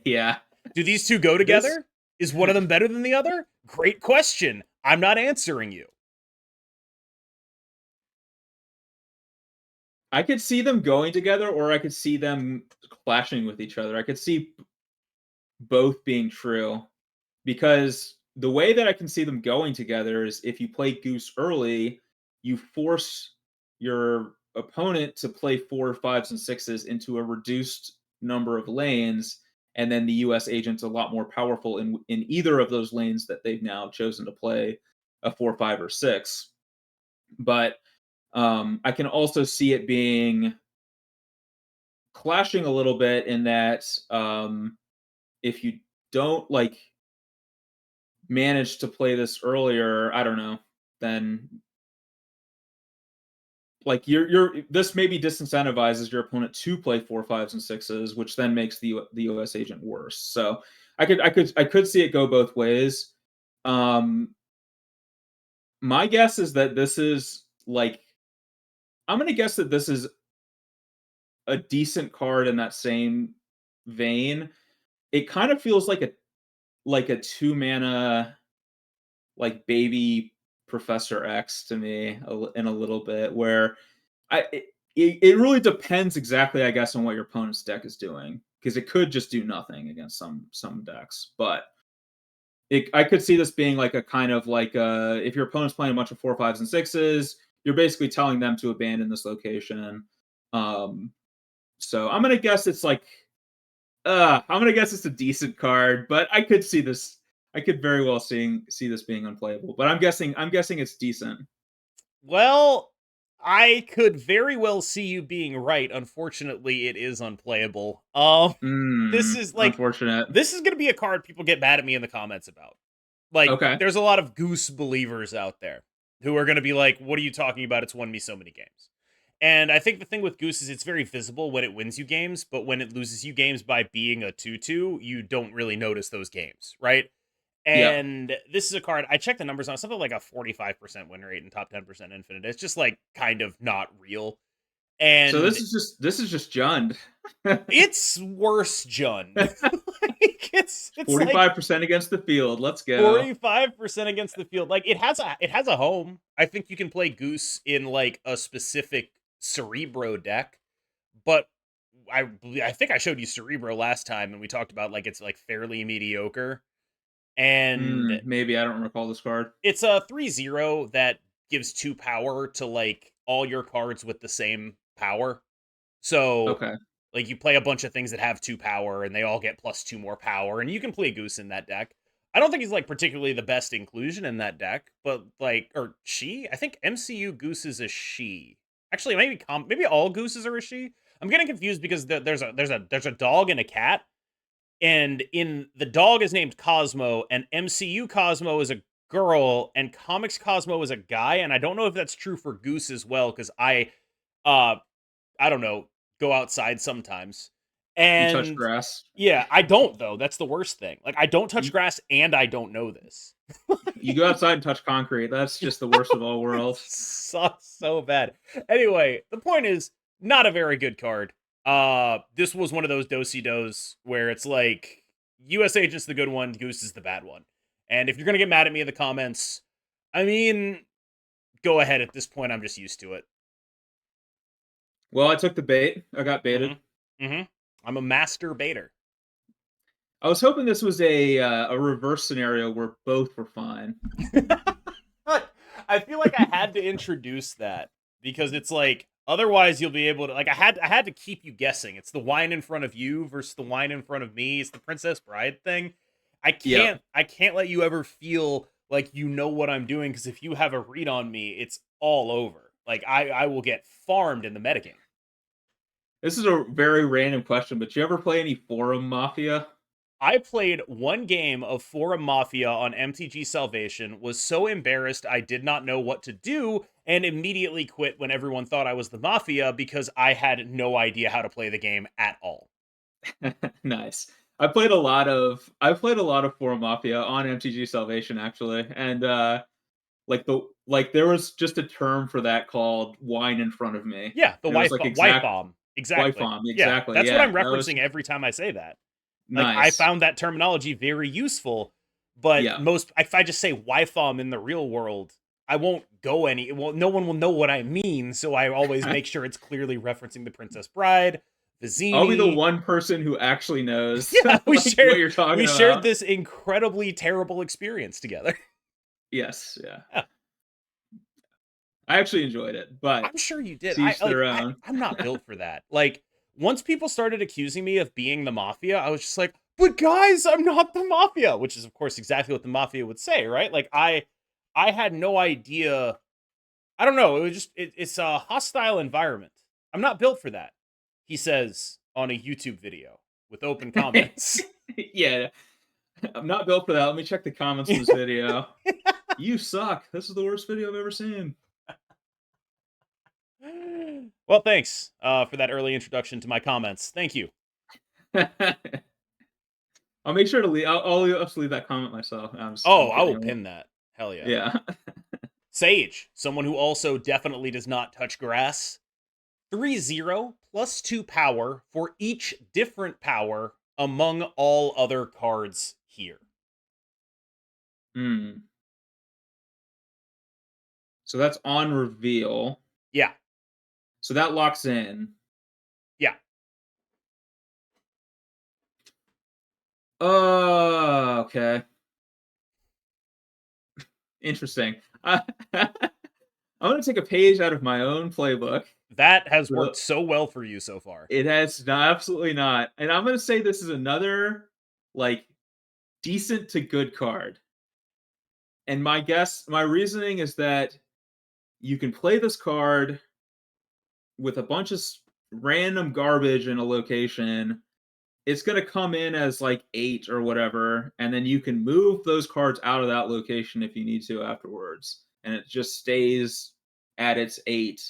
Yeah. Do these two go This together? Is one of them better than the other? Great question. I'm not answering you. I could see them going together or I could see them clashing with each other. I could see both being true because the way that I can see them going together is if you play Goose early, you force your opponent to play 4, 5s, and 6s into a reduced number of lanes, and then the US agent's a lot more powerful in either of those lanes that they've now chosen to play a 4, 5, or 6. But I can also see it being clashing a little bit in that if you don't like manage to play this earlier, I don't know, then like you're this maybe disincentivizes your opponent to play 4, 5s, and 6s, which then makes the US agent worse. So I could see it go both ways. Um, my guess is that this is like I'm gonna guess that this is a decent card in that same vein. It kind of feels like a 2 mana like baby Professor X to me in a little bit where I it really depends exactly, I guess, on what your opponent's deck is doing because it could just do nothing against some decks. But I could see this being like a kind of like if your opponent's playing a bunch of 4, 5s, and 6s, you're basically telling them to abandon this location. Um, so I'm gonna guess it's a decent card, but I could see this. I could very well see this being unplayable, but I'm guessing it's decent. Well, I could very well see you being right. Unfortunately, it is unplayable. This is like Unfortunate. this is going to be a card people get mad at me in the comments about. Like, Okay. there's a lot of Goose believers out there who are going to be like, "What are you talking about? It's won me so many games." And I think the thing with Goose is it's very visible when it wins you games, but when it loses you games by being a 2/2, you don't really notice those games, right? Yeah. And this is a card I checked the numbers on something like a 45% win rate and top 10% infinite. It's just like kind of not real. So And this is just Jund. it's worse, Jund. Like it's like 45% against the field. Let's go. 45% against the field. Like it has a home. I think you can play Goose in like a specific Cerebro deck, but I think I showed you Cerebro last time and we talked about like it's like fairly mediocre. And Maybe I don't recall this card. it's a 3/0 that gives 2 power to like all your cards with the same power. So Okay. like you play a bunch of things that have 2 power and they all get +2 more power and you can play Goose in that deck. I don't think he's like particularly the best inclusion in that deck, but like or she, I think MCU Goose is a she. Actually, maybe all Gooses are a she. I'm getting confused because there's a dog and a cat, and in the dog is named Cosmo, and MCU Cosmo is a girl, and Comics Cosmo is a guy, and I don't know if that's true for Goose as well, because uh I don't know, go outside sometimes. You touch And grass. yeah, I don't though. That's the worst thing. Like I don't touch You grass and I don't know this. you go outside and touch concrete. That's just the worst of all It worlds. sucks so bad. Anyway, the point is not a very good card. This was one of those do-si dos where it's like US Agent's the good one, Goose is the bad one. And if you're gonna get mad at me in the comments, I mean, go ahead at this point. I'm just used to it. Well, I took the bait. I got baited. Mm-hmm. Mm-hmm. I'm a master baiter. I was hoping this was a reverse scenario where both were fine. I feel like I had to introduce that because it's like otherwise you'll be able to like I had to keep you guessing. It's the wine in front of you versus the wine in front of me. It's the Princess Bride thing. I Yep. can't I can't let you ever feel like you know what I'm doing because if you have a read on me, it's all over. Like I will get farmed in the metagame. This is a very random question, but you ever play any Forum Mafia? I played one game of Forum Mafia on MTG Salvation, was so embarrassed I did not know what to do, and immediately quit when everyone thought I was the Mafia because I had no idea how to play the game at all. Nice. I played a lot of Forum Mafia on MTG Salvation actually, and like there was just a term for that called "wine in front of me," Yeah, the and it was wife like wife exact bomb. wife Exactly. bomb, Yeah, exactly. that's what I'm Yeah, that was referencing every time I say that. Like I nice. found that terminology very useful, but Yeah. most if I just say wife bomb in the real world, I won't go any well, no one will know what I mean, so I always make sure it's clearly referencing the Princess Bride, I'll be the Vizini. one person who actually knows Yeah, we like what shared you're talking we shared about. this incredibly terrible experience together. Yes, yeah. Yeah, I actually enjoyed it, but I'm sure you did. to each their own. I'm not built for that. Like once people started accusing me of being the mafia, I was just like, "But guys, I'm not the mafia," which is of course exactly what the mafia would say, right? Like I had no idea. I don't know. It was just it's a hostile environment. I'm not built for that. He says on a YouTube video with open comments. Yeah, I'm not built for that. Let me check the comments on this video. You suck. This is the worst video I've ever seen. Well, thanks for that early introduction to my comments. Thank you. I'll make sure to leave. I'll just leave that comment myself. Oh, I'm I kidding. will I won't. pin that. Hell yeah. Yeah. Sage, someone who also definitely does not touch grass. 3/0 +2 power for each different power among all other cards here. Hmm. So that's on reveal. Yeah. So that locks in. Yeah. Oh, okay. Interesting. I'm gonna take a page out of my own playbook. That has So worked so well for you so far. it has absolutely not. And I'm gonna say this is another like decent to good card. And my reasoning is that you can play this card with a bunch of random garbage in a location. It's going to come in as like 8 or whatever, and then you can move those cards out of that location if you need to afterwards, and it just stays at its 8.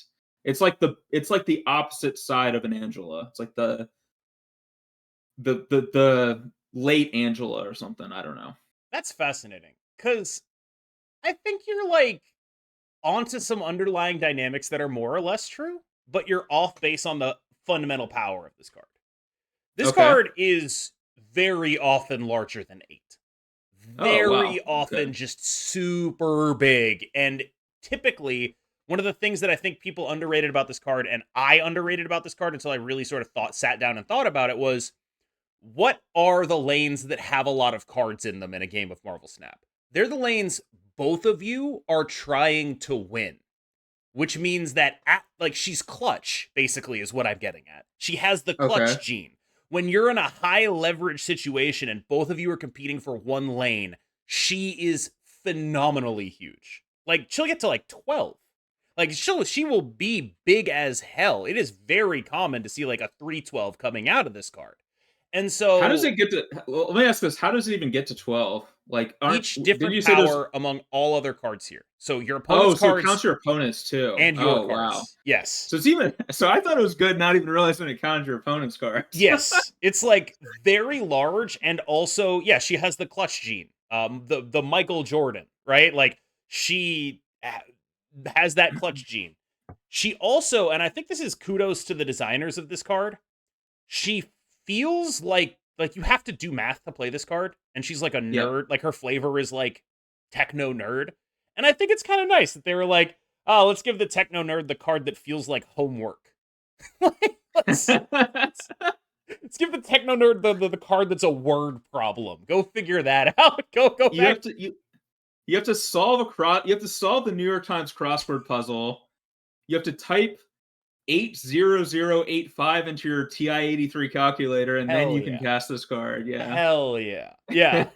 It's like the opposite side of an Angela. It's like the late Angela or something. I don't know. That's fascinating. Because I think you're like onto some underlying dynamics that are more or less true, but you're off base on the fundamental power of this card. This Okay. card is very often larger than 8. Oh, wow. Very Okay. often just super big. And typically, one of the things that I think people underrated about this card, and I underrated about this card until I really sort of sat down and thought about it, was what are the lanes that have a lot of cards in them in a game of Marvel Snap? They're the lanes both of you are trying to win, which means that like she's clutch, basically, is what I'm getting at. She has the Okay. clutch gene. When you're in a high leverage situation and both of you are competing for one lane, she is phenomenally huge. Like she'll get to like 12. Like she will be big as hell. It is very common to see like a 312 coming out of this card. And How does so it get to well, let me ask this, how does it even get to 12? Like, aren't each did different you say there's power among all other cards here. So your opponent's oh, so it counts cards your opponents too. and your Oh, wow. cards. Yes. So it's even so I thought it was good not even realizing it counted your opponent's cards. Yes, it's like very large, and also, yeah, she has the clutch gene. The Michael Jordan, right? Like she has that clutch gene. She also, and I think this is kudos to the designers of this card. She feels like you have to do math to play this card, and she's like a Yep. nerd. Like her flavor is like techno nerd, and I think it's kind of nice that they were like, oh, let's give the techno nerd the card that feels like homework. Like, let's give the techno nerd the card that's a word problem. Go figure that out. Go You back. have to you have to solve you have to solve the New York Times crossword puzzle. You have to type 80085 into your TI-83 calculator, and then Hell you can yeah. cast this card. Yeah. Hell yeah. Yeah.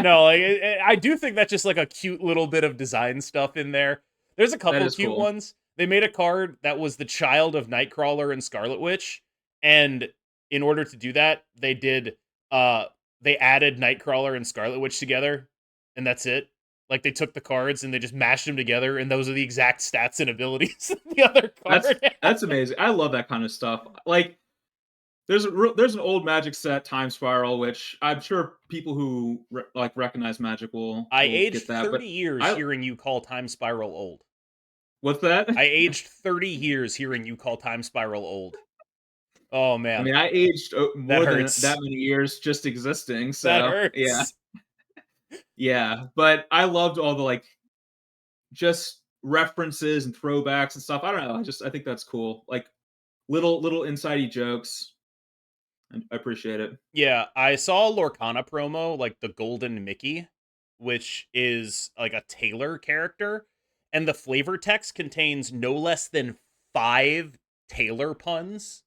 No, like I do think that's just like a cute little bit of design stuff in there. There's a That couple is cute cool. ones. They made a card that was the child of Nightcrawler and Scarlet Witch, and in order to do that, uh they added Nightcrawler and Scarlet Witch together, and that's it. Like they took the cards and they just mashed them together, and those are the exact stats and abilities of the other card. That's amazing. I love that kind of stuff. Like there's an old Magic set, Time Spiral, which I'm sure people who like recognize Magic I will aged get that. 30 But years I hearing you call Time Spiral old. what's that? I aged 30 years hearing you call Time Spiral old. Oh I man, mean, I aged that more than that hurts. many years just existing. That So yeah, hurts. yeah. But I loved all the like just references and throwbacks and stuff. I don't know. I think that's cool. Like little insidey jokes. I appreciate it. Yeah, I saw a Lorcana promo, like the Golden Mickey, which is like a Taylor character, and the flavor text contains no less than 5 Taylor puns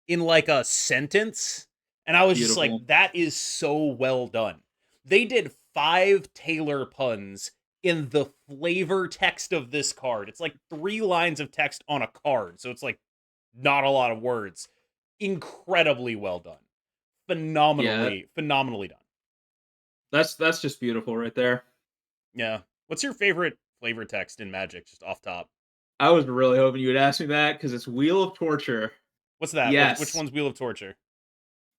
in like a sentence. And I was just Beautiful. like, that is so well done. They did 5 Taylor puns in the flavor text of this card. It's like 3 lines of text on a card. So it's like not a lot of words. Incredibly well done. Yeah, Phenomenally done. that's just beautiful right there. Yeah. What's your favorite flavor text in Magic, just off top? I was really hoping you would ask me that because it's Wheel of Torture. What's that? Which Yes, one's Wheel of Torture?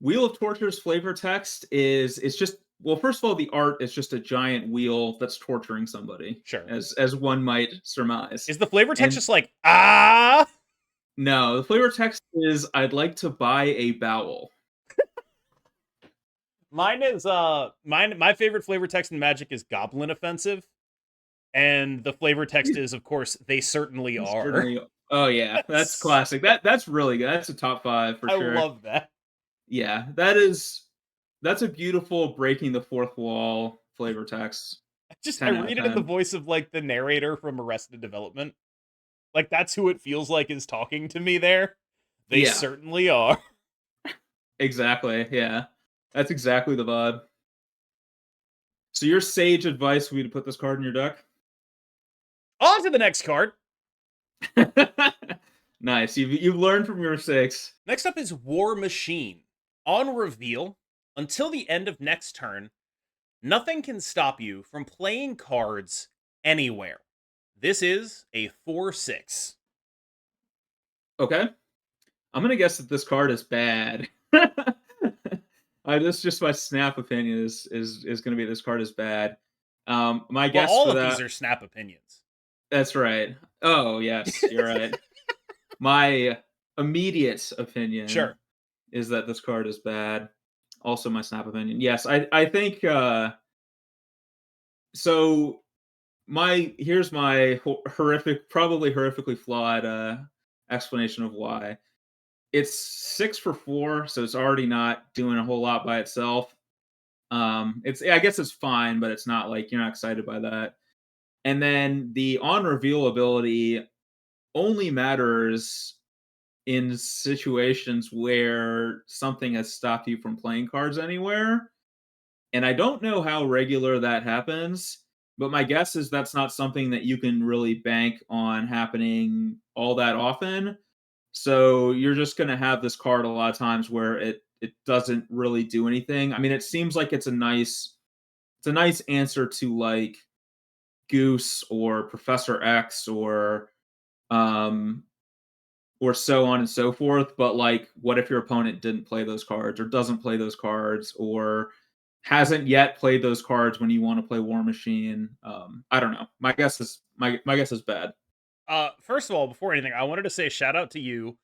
Wheel of Torture's flavor text is it's just well, first of all, the art is just a giant wheel that's torturing somebody, Sure. as one might surmise. Is the flavor text And just like, ah? no, the flavor text is I'd like to buy a bowel. Mine is my favorite flavor text in Magic is Goblin Offensive. And the flavor text is, of course, they certainly are. Certainly. Oh yeah, that's That's classic. That's really good. That's a top 5 for I sure. love that. Yeah, that's a beautiful breaking the fourth wall flavor text. I 10 out of read it in the 10. voice of like the narrator from Arrested Development. Like that's who it feels like is talking to me there. They Yeah, certainly are. exactly. Yeah. That's exactly the vibe. So your sage advice would be to put this card in your deck? On to the next card. Nice. You've learned from your mistakes. Next up is War Machine. On reveal, until the end of next turn, nothing can stop you from playing cards anywhere. This is a 4/6. Okay. I'm gonna guess that this card is bad. That's just my snap opinion is going to be this card is bad. My Well, guess all for of these that. are snap opinions. That's right. Oh yes, you're right. My immediate opinion Sure. is that this card is bad. Also, my snap opinion. Yes, I think. So here's my horrific, probably horrifically flawed explanation of why. It's 6 for 4, so it's already not doing a whole lot by itself. It's I guess it's fine, but it's not like you're not excited by that. And then the on reveal ability only matters in situations where something has stopped you from playing cards anywhere. And I don't know how regular that happens, but my guess is that's not something that you can really bank on happening all that often. So you're just going to have this card a lot of times where it doesn't really do anything. I mean, it seems like it's a nice answer to like Goose or Professor X um or so on and so forth. But like, what if your opponent didn't play those cards or doesn't play those cards or hasn't yet played those cards when you want to play War Machine? I don't know. My guess is bad. First of all, before anything, I wanted to say shout out to you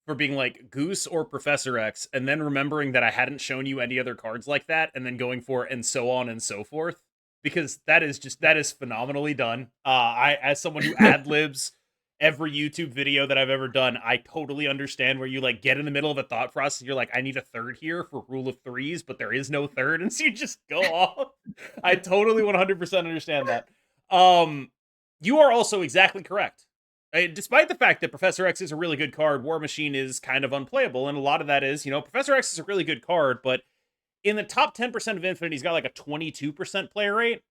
for being like Goose or Professor X, and then remembering that I hadn't shown you any other cards like that, and then going for and so on and so forth. Because that is phenomenally done. I, as someone who ad libs every YouTube video that I've ever done, I totally understand where you like get in the middle of a thought process. You're like, I need a third here for rule of threes, but there is no third, and so you just go off. I totally 100% understand that. You are also exactly correct. Despite the fact that Professor X is a really good card, War Machine is kind of unplayable, and a lot of that is, Professor X is a really good card, but in the top 10% of Infinite, he's got like a 22% play rate.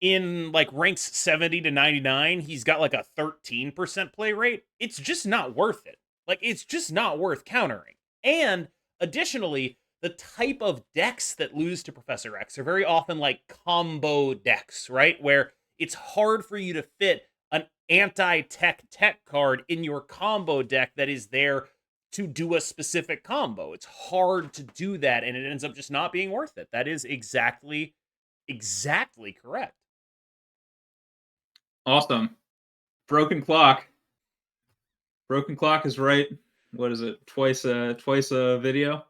In like ranks 70 to 99, he's got like a 13% play rate. It's just not worth it. Like, it's just not worth countering. And additionally, the type of decks that lose to Professor X are very often like combo decks, right? Where it's hard for you to fit an anti-tech card in your combo deck that is there to do a specific combo. It's hard to do that, and it ends up just not being worth it. That is exactly correct. Awesome. Broken clock. Broken clock is right. What is it? Twice a video.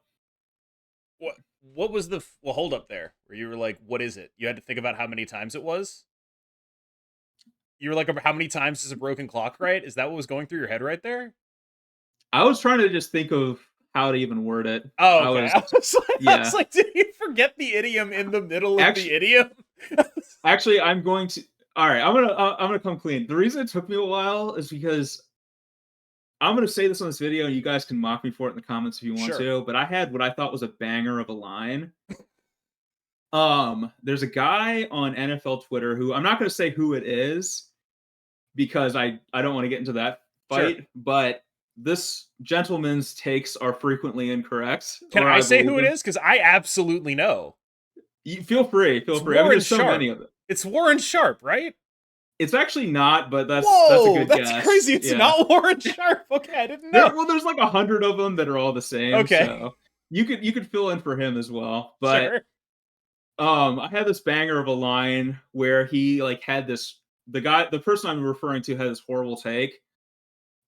What was the well, hold up there, where you were like, what is it? You had to think about how many times it was. You were like, how many times is a broken clock right? Is that what was going through your head right there? I was trying to just think of how to even word it. Oh, I okay. was I was yeah. like, did you forget the idiom in the middle of the Actually, idiom? actually, I'm going to. All right, I'm gonna come clean. The reason it took me a while is because I'm gonna say this on this video, and you guys can mock me for it in the comments if you want Sure. to. But I had what I thought was a banger of a line. There's a guy on NFL Twitter who I'm not gonna say who it is because I don't want to get into that Sure. fight, but this gentleman's takes are frequently incorrect, Can or I I say believe who it them. is? Because I absolutely know. You feel free, It's feel free. I mean, Warren there's so many Sharp. of them. It's Warren Sharp, right? It's actually not, but that's a Whoa, good that's guess. crazy. It's Yeah. not Warren Sharp. Okay, I didn't know. There's like 100 of them that are all the same, Okay, so you could fill in for him as well. But sure. I had this banger of a line where he like had this the person I'm referring to had this horrible take,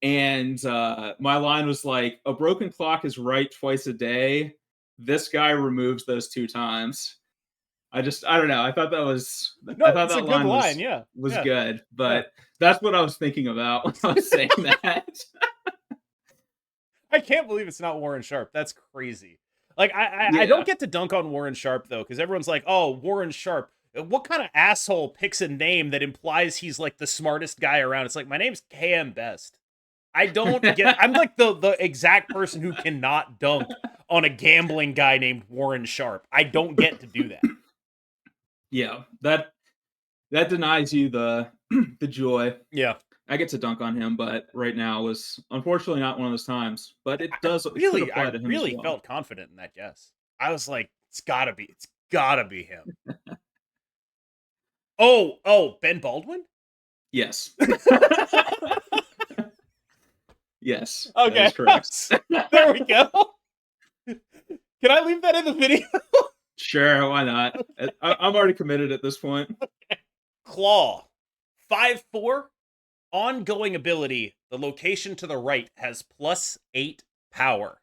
and my line was like, "A broken clock is right twice a day. This guy removes those 2 times." I don't know. I No, thought it's a that good line line. Yeah, was yeah, good, yeah. but that's what I was thinking about when I was saying that. I can't believe it's not Warren Sharp. That's crazy. Like I don't Yeah. get to dunk on Warren Sharp though, because everyone's like, "Oh, Warren Sharp." What kind of asshole picks a name that implies he's like the smartest guy around? It's like my name's KM Best. I don't get. I'm like the exact person who cannot dunk on a gambling guy named Warren Sharp. I don't get to do that. Yeah, that denies you the the joy. Yeah. I get to dunk on him, but right now was unfortunately not one of those times. But it could I apply to him as really well. felt confident in that guess. I was like, it's gotta be him. Ben Baldwin? Yes. Yes, that is Okay. correct. There we go. Can I leave that in the video? Sure, why not? I'm already committed at this point. Claw, 5/4, ongoing ability. The location to the right has +8 power.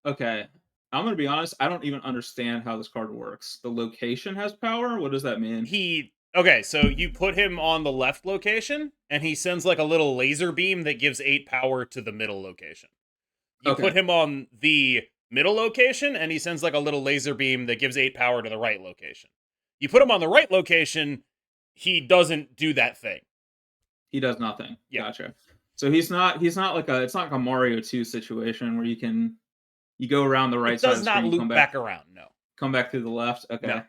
Okay. I'm gonna be honest, I don't even understand how this card works. The location has power? What does that mean? Okay, so you put him on the left location, and he sends like a little laser beam that gives 8 power to the middle location. You put Okay. him on the middle location, and he sends like a little laser beam that gives 8 power to the right location. You put him on the right location, he doesn't do that thing. He does nothing. Yeah. Gotcha. So he's not like a it's not like a Mario 2 situation where you go around the right It side of does the not screen, loop back around. No. come back through the left. No. Okay.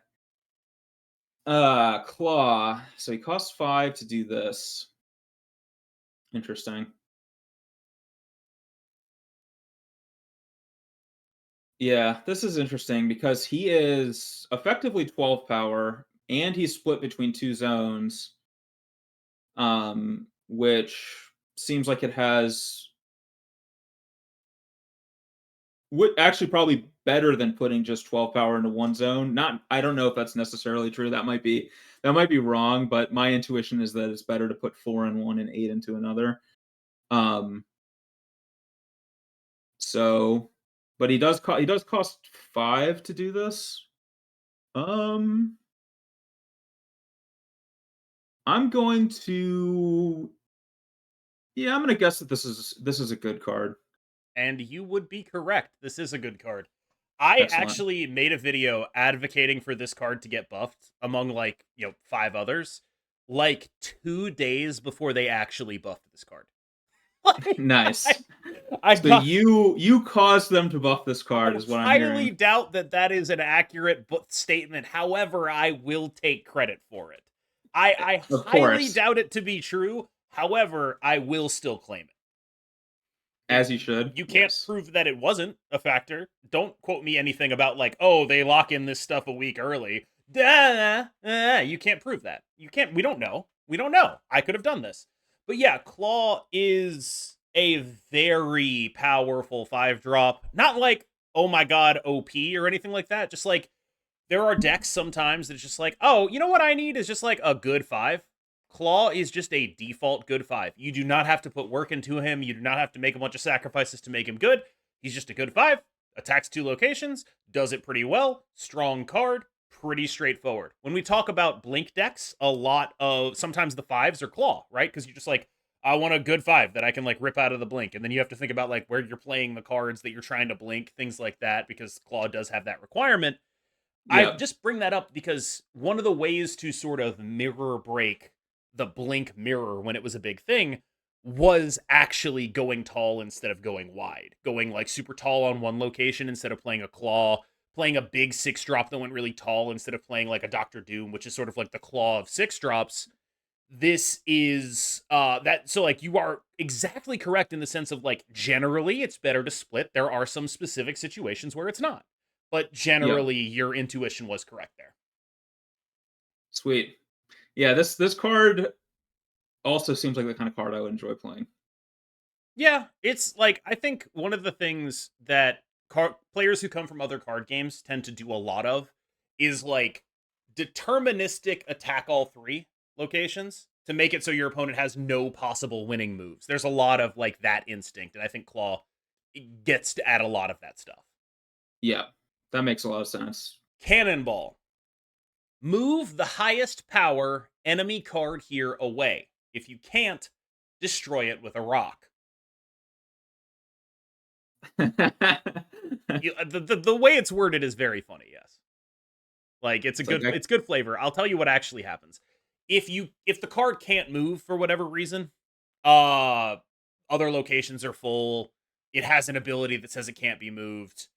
Claw. So he costs 5 to do this. Interesting. Yeah, this is interesting because he is effectively 12 power and he's split between two zones, which seems like it has would actually probably better than putting just 12 power into one zone. Not I don't know if that's necessarily true. That might be wrong, but my intuition is that it's better to put 4 in one and 8 into another. Um so but he does cost 5 to do this. Um I'm going to yeah, I'm gonna guess that this is a good card. And you would be correct. This is a good card. I Excellent. actually made a video advocating for this card to get buffed among like, 5 others, like 2 days before they actually buffed this card. Like, I Nice. I So got you caused them to buff this card I is what I'm highly hearing. doubt that that is an accurate statement. However, I will take credit for it. I Of highly course, doubt it to be true. However, I will still claim it. as you should. You can't Yes. prove that it wasn't a factor. Don't quote me anything about like, oh, they lock in this stuff a week early. Duh, you can't prove that. You can't. We don't know. We don't know. I could have done this, but yeah, Claw is a very powerful 5 drop. Not like oh my god OP or anything like that. Just like there are decks sometimes that's just like, oh, you know what I need is just like a good 5. Claw is just a default good 5. You do not have to put work into him. You do not have to make a bunch of sacrifices to make him good. He's just a good 5. Attacks 2 locations, does it pretty well. Strong card, pretty straightforward. When we talk about blink decks, a lot of sometimes the 5s are Claw, right? Because you're just like, I want a good 5 that I can like rip out of the blink. And then you have to think about like where you're playing the cards that you're trying to blink, things like that, because Claw does have that requirement. I Yep. just bring that up because one of the ways to sort of mirror break the blink mirror when it was a big thing was actually going tall instead of going wide, going like super tall on one location instead of playing a claw, playing a big 6 drop that went really tall instead of playing like a Doctor Doom, which is sort of like the claw of 6 drops. This is that so like you are exactly correct in the sense of like generally it's better to split. There are some specific situations where it's not. But Yep. generally your intuition was correct there. Sweet. Yeah, this card also seems like the kind of card I would enjoy playing. Yeah, it's like I think one of the things that players who come from other card games tend to do a lot of is like deterministic attack all 3 locations to make it so your opponent has no possible winning moves. There's a lot of like that instinct, and I think Claw gets to add a lot of that stuff. Yeah. That makes a lot of sense. Cannonball. Move the highest power enemy card here away. If you can't, destroy it with a rock. The way it's worded is very funny, yes. Like It's like I it's good flavor. I'll tell you what actually happens. If the card can't move for whatever reason, uh other locations are full, it has an ability that says it can't be moved,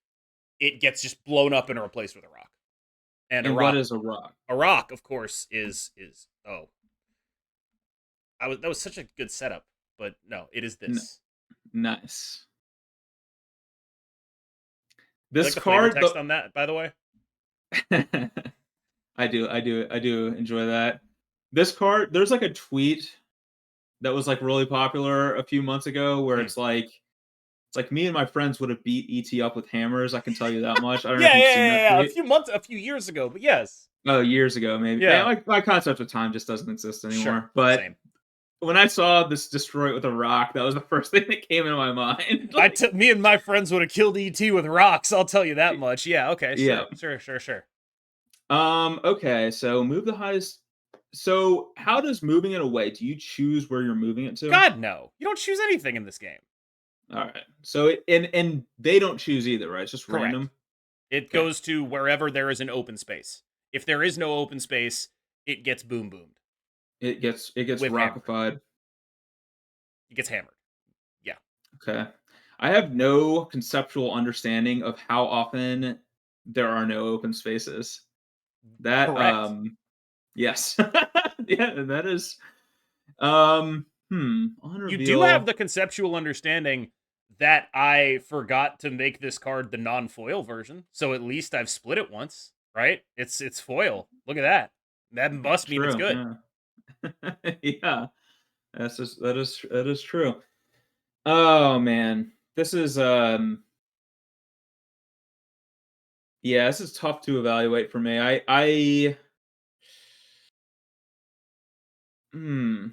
it gets just blown up and replaced with a rock. And and what is a rock? a rock, of course, is oh, that was such a good setup, but no, it is N- this. nice. You This like the flavor card text the on that, by the way? I do enjoy that. This card, there's like a tweet that was like really popular a few months ago where Hmm. it's like It's like me and my friends would have beat ET up with hammers. I can tell you that much. I don't know if Yeah, you've yeah, seen yeah, that yeah. tweet. A few years ago, but yes. Oh, years ago, maybe. Man, Yeah. my concept of time just doesn't exist Sure. anymore. But Same. when I saw this destroy it with a rock, that was the first thing that came into my mind. Like, Me and my friends would have killed ET with rocks. I'll tell you that much. Yeah. Okay. yeah. Sure. Sure. Sure. Sure. Okay. So move the highest. So how does moving it away? Do you choose where you're moving it to? God no. You don't choose anything in this game. All right. So and they don't choose either, right? It's just Correct. random. It Okay. goes to wherever there is an open space. If there is no open space, it gets boom boomed It gets with hammer. rockified. It gets hammered. Yeah. Okay. I have no conceptual understanding of how often there are no open spaces. That Correct. yes. Yeah, that is on You do have reveal. the conceptual understanding that I forgot to make this card the non-foil version, so at least I've split it once, right? It's foil. Look at that. That must mean it's True, good. yeah. Yeah. That is true. Oh man. This is yeah, this is tough to evaluate for me. Hmm.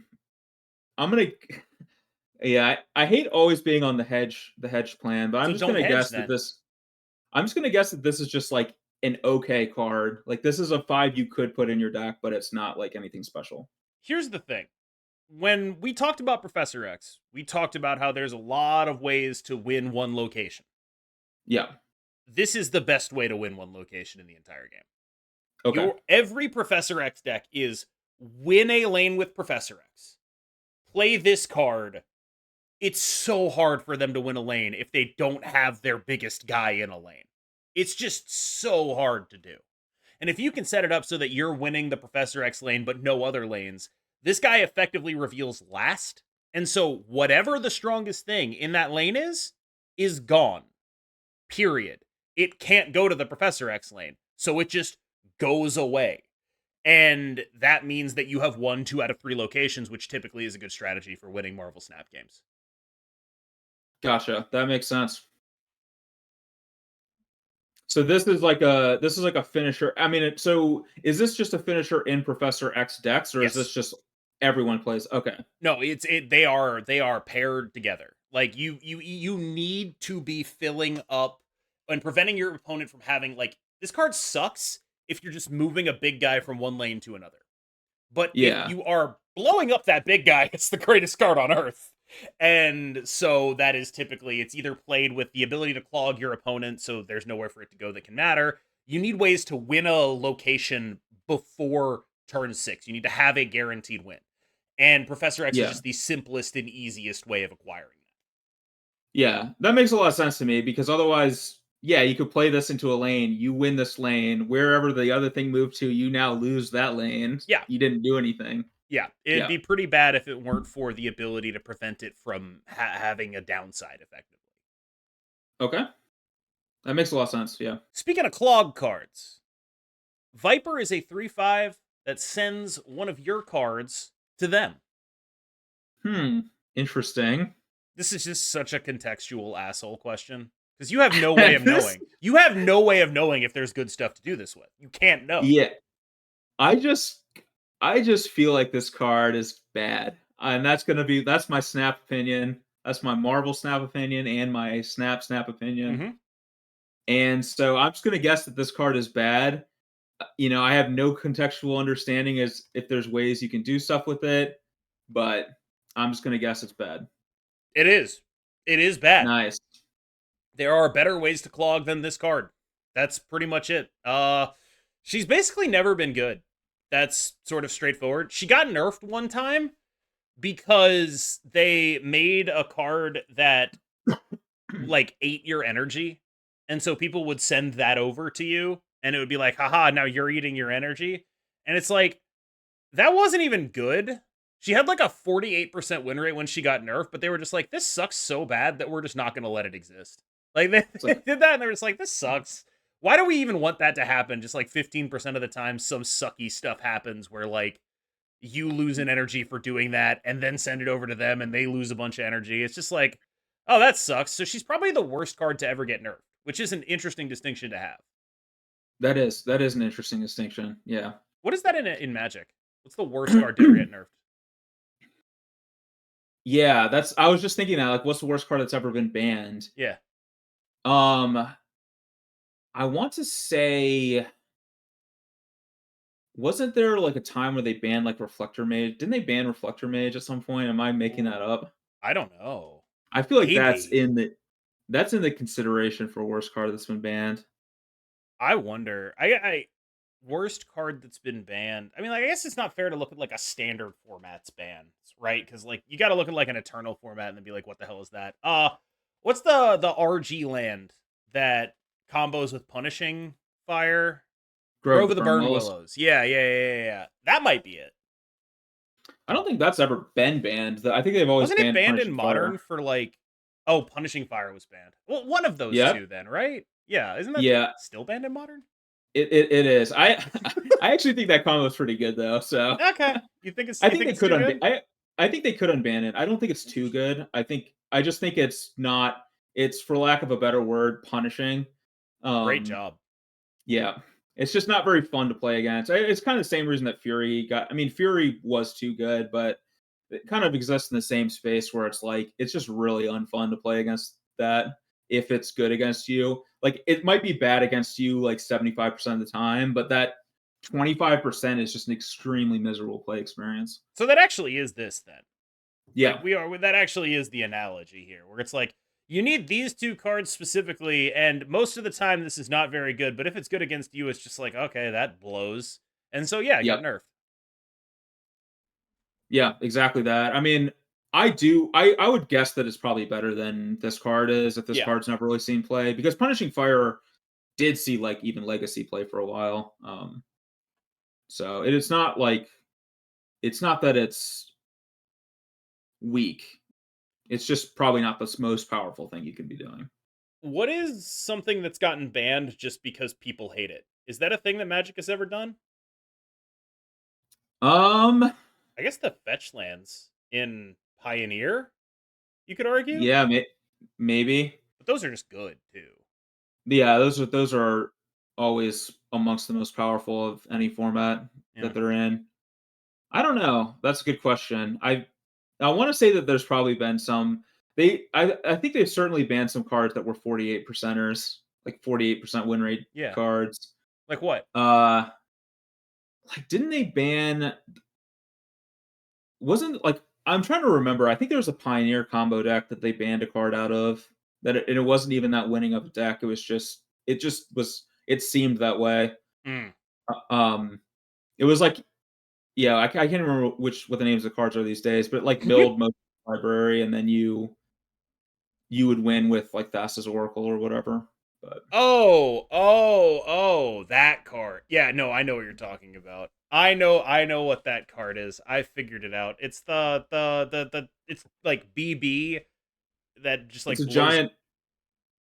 I'm gonna yeah, I hate always being on the hedge plan, but So don't hedge then. I'm just gonna guess that this is just like an okay card. Like this is a 5 you could put in your deck, but it's not like anything special. Here's the thing. When we talked about Professor X, we talked about how there's a lot of ways to win one location. Yeah. This is the best way to win one location in the entire game. Okay. Your every Professor X deck is win a lane with Professor X. Play this card. It's so hard for them to win a lane if they don't have their biggest guy in a lane. It's just so hard to do. And if you can set it up so that you're winning the Professor X lane but no other lanes, this guy effectively reveals last. And so whatever the strongest thing in that lane is gone. Period. It can't go to the Professor X lane. So it just goes away. And that means that you have won 2 out of 3 locations, which typically is a good strategy for winning Marvel Snap games. Gotcha. That makes sense. So this is like a finisher. I mean, so is this just a finisher in Professor X decks, or is this Yes. just everyone plays? Okay. No, they are paired together. Like you need to be filling up and preventing your opponent from having like this card sucks if you're just moving a big guy from one lane to another. But if Yeah. you are blowing up that big guy, it's the greatest card on earth. And so that is typically it's either played with the ability to clog your opponent so there's nowhere for it to go that can matter. You need ways to win a location before turn 6. You need to have a guaranteed win. And Professor X is Yeah. just the simplest and easiest way of acquiring that. Yeah. That makes a lot of sense to me because otherwise, yeah, you could play this into a lane. You win this lane. Wherever the other thing moved to, you now lose that lane. Yeah, You didn't do anything. yeah. It'd Yeah. be pretty bad if it weren't for the ability to prevent it from having a downside effectively. Okay. That makes a lot of sense. Yeah. Speaking of clog cards, Viper is a 3/5 that sends one of your cards to them. Interesting. This is just such a contextual asshole question because you have no way of This knowing. You have no way of knowing if there's good stuff to do this with. You can't know. yeah, I just I just feel like this card is bad. And that's my snap opinion. That's my Marvel snap opinion and my snap opinion. Hmm. And so I'm just gonna guess that this card is bad. I have no contextual understanding as if there's ways you can do stuff with it, but I'm just gonna guess it's bad. It is. It is bad. Nice. There are better ways to clog than this card. That's pretty much it. She's basically never been good. That's sort of straightforward. She got nerfed one time because they made a card that like ate your energy. And so people would send that over to you and it would be like, haha, now you're eating your energy. And it's like, that wasn't even good. She had like a 48% win rate when she got nerfed, but they were just like, this sucks so bad that we're just not going to let it exist. Like they, It's they like, did that and they were just like, this sucks. Why do we even want that to happen? Just like 15% of the time, some sucky stuff happens where like you lose an energy for doing that and then send it over to them and they lose a bunch of energy. It's just like, Oh, that sucks. So she's probably the worst card to ever get nerfed, which is an interesting distinction to have. That is an interesting distinction. Yeah. What is that in Magic? What's the worst card to ever get nerfed? Yeah, that's I was just thinking that, like, what's the worst card that's ever been banned? Yeah. Um, I want to say wasn't there, like, a time where they banned, like, Reflector Mage? Didn't they ban Reflector Mage at some point? Am I making that Ooh, up? I don't know. I feel like Maybe. that's in the consideration for worst card that's been banned. I wonder. I worst card that's been banned. I mean, like, I guess it's not fair to look at like a standard formats ban, right? Because like you got to look at like an eternal format and then be like, what the hell is that? What's the RG land that combos with punishing fire? Grove of Grove the of the Burn Burned Willows. Willows. Yeah. That might be it. I don't think that's ever been banned. I think they've always Wasn't it banned banned in Punishing Fire. modern for like? Oh, punishing fire was banned. Well, one of those Yep. two then, right? Yeah, isn't that Yeah, still banned in modern? it is. I actually think that combo is pretty good though. So Okay, you think it's I you think think they it's could too unban. good? I think they could unban it. I don't think it's too good. I just think it's not. It's, for lack of a better word, punishing. Great Um, job. yeah, it's just not very fun to play against. It's kind of the same reason that Fury got. I mean, Fury was too good, but it kind of exists in the same space where it's like it's just really unfun to play against that if it's good against you. Like, it might be bad against you like 75% of the time, but that 25% is just an extremely miserable play experience. So that actually is this then. Like Yeah. that actually is the analogy here, where it's like you need these two cards specifically, and most of the time this is not very good. But if it's good against you, it's just like okay, that blows. And so yeah, get Yep. nerfed. Yeah, exactly that. I mean, I would guess that it's probably better than this card is if this Yeah. card's never really seen play, because Punishing Fire did see like even Legacy play for a while. So it's not like it's not that it's weak. It's just probably not the most powerful thing you could be doing. What is something that's gotten banned just because people hate it? Is that a thing that Magic has ever done? Um, I guess the fetch lands in Pioneer, you could argue, yeah, maybe. but those are just good too. Yeah, those are always amongst the most powerful of any format Yeah. that they're in. I don't know. That's a good question. I want to say that there's probably been some. I think they've certainly banned some cards that were 48 percenters, like 48% win rate Yeah. cards. Like what? Uh, like, didn't they ban? Wasn't like I'm trying to remember. I think there was a Pioneer combo deck that they banned a card out of. And it wasn't even that winning of a deck. It just was. It seemed that way. Mm. Um, it was like, yeah, I can't remember what the names of the cards are these days, but like build most library, and then you would win with like Thassa's Oracle or whatever. But Oh, that card. Yeah, no, I know what you're talking about. I know what that card is. I figured it out. It's the it's like BB that just it's like a blows. giant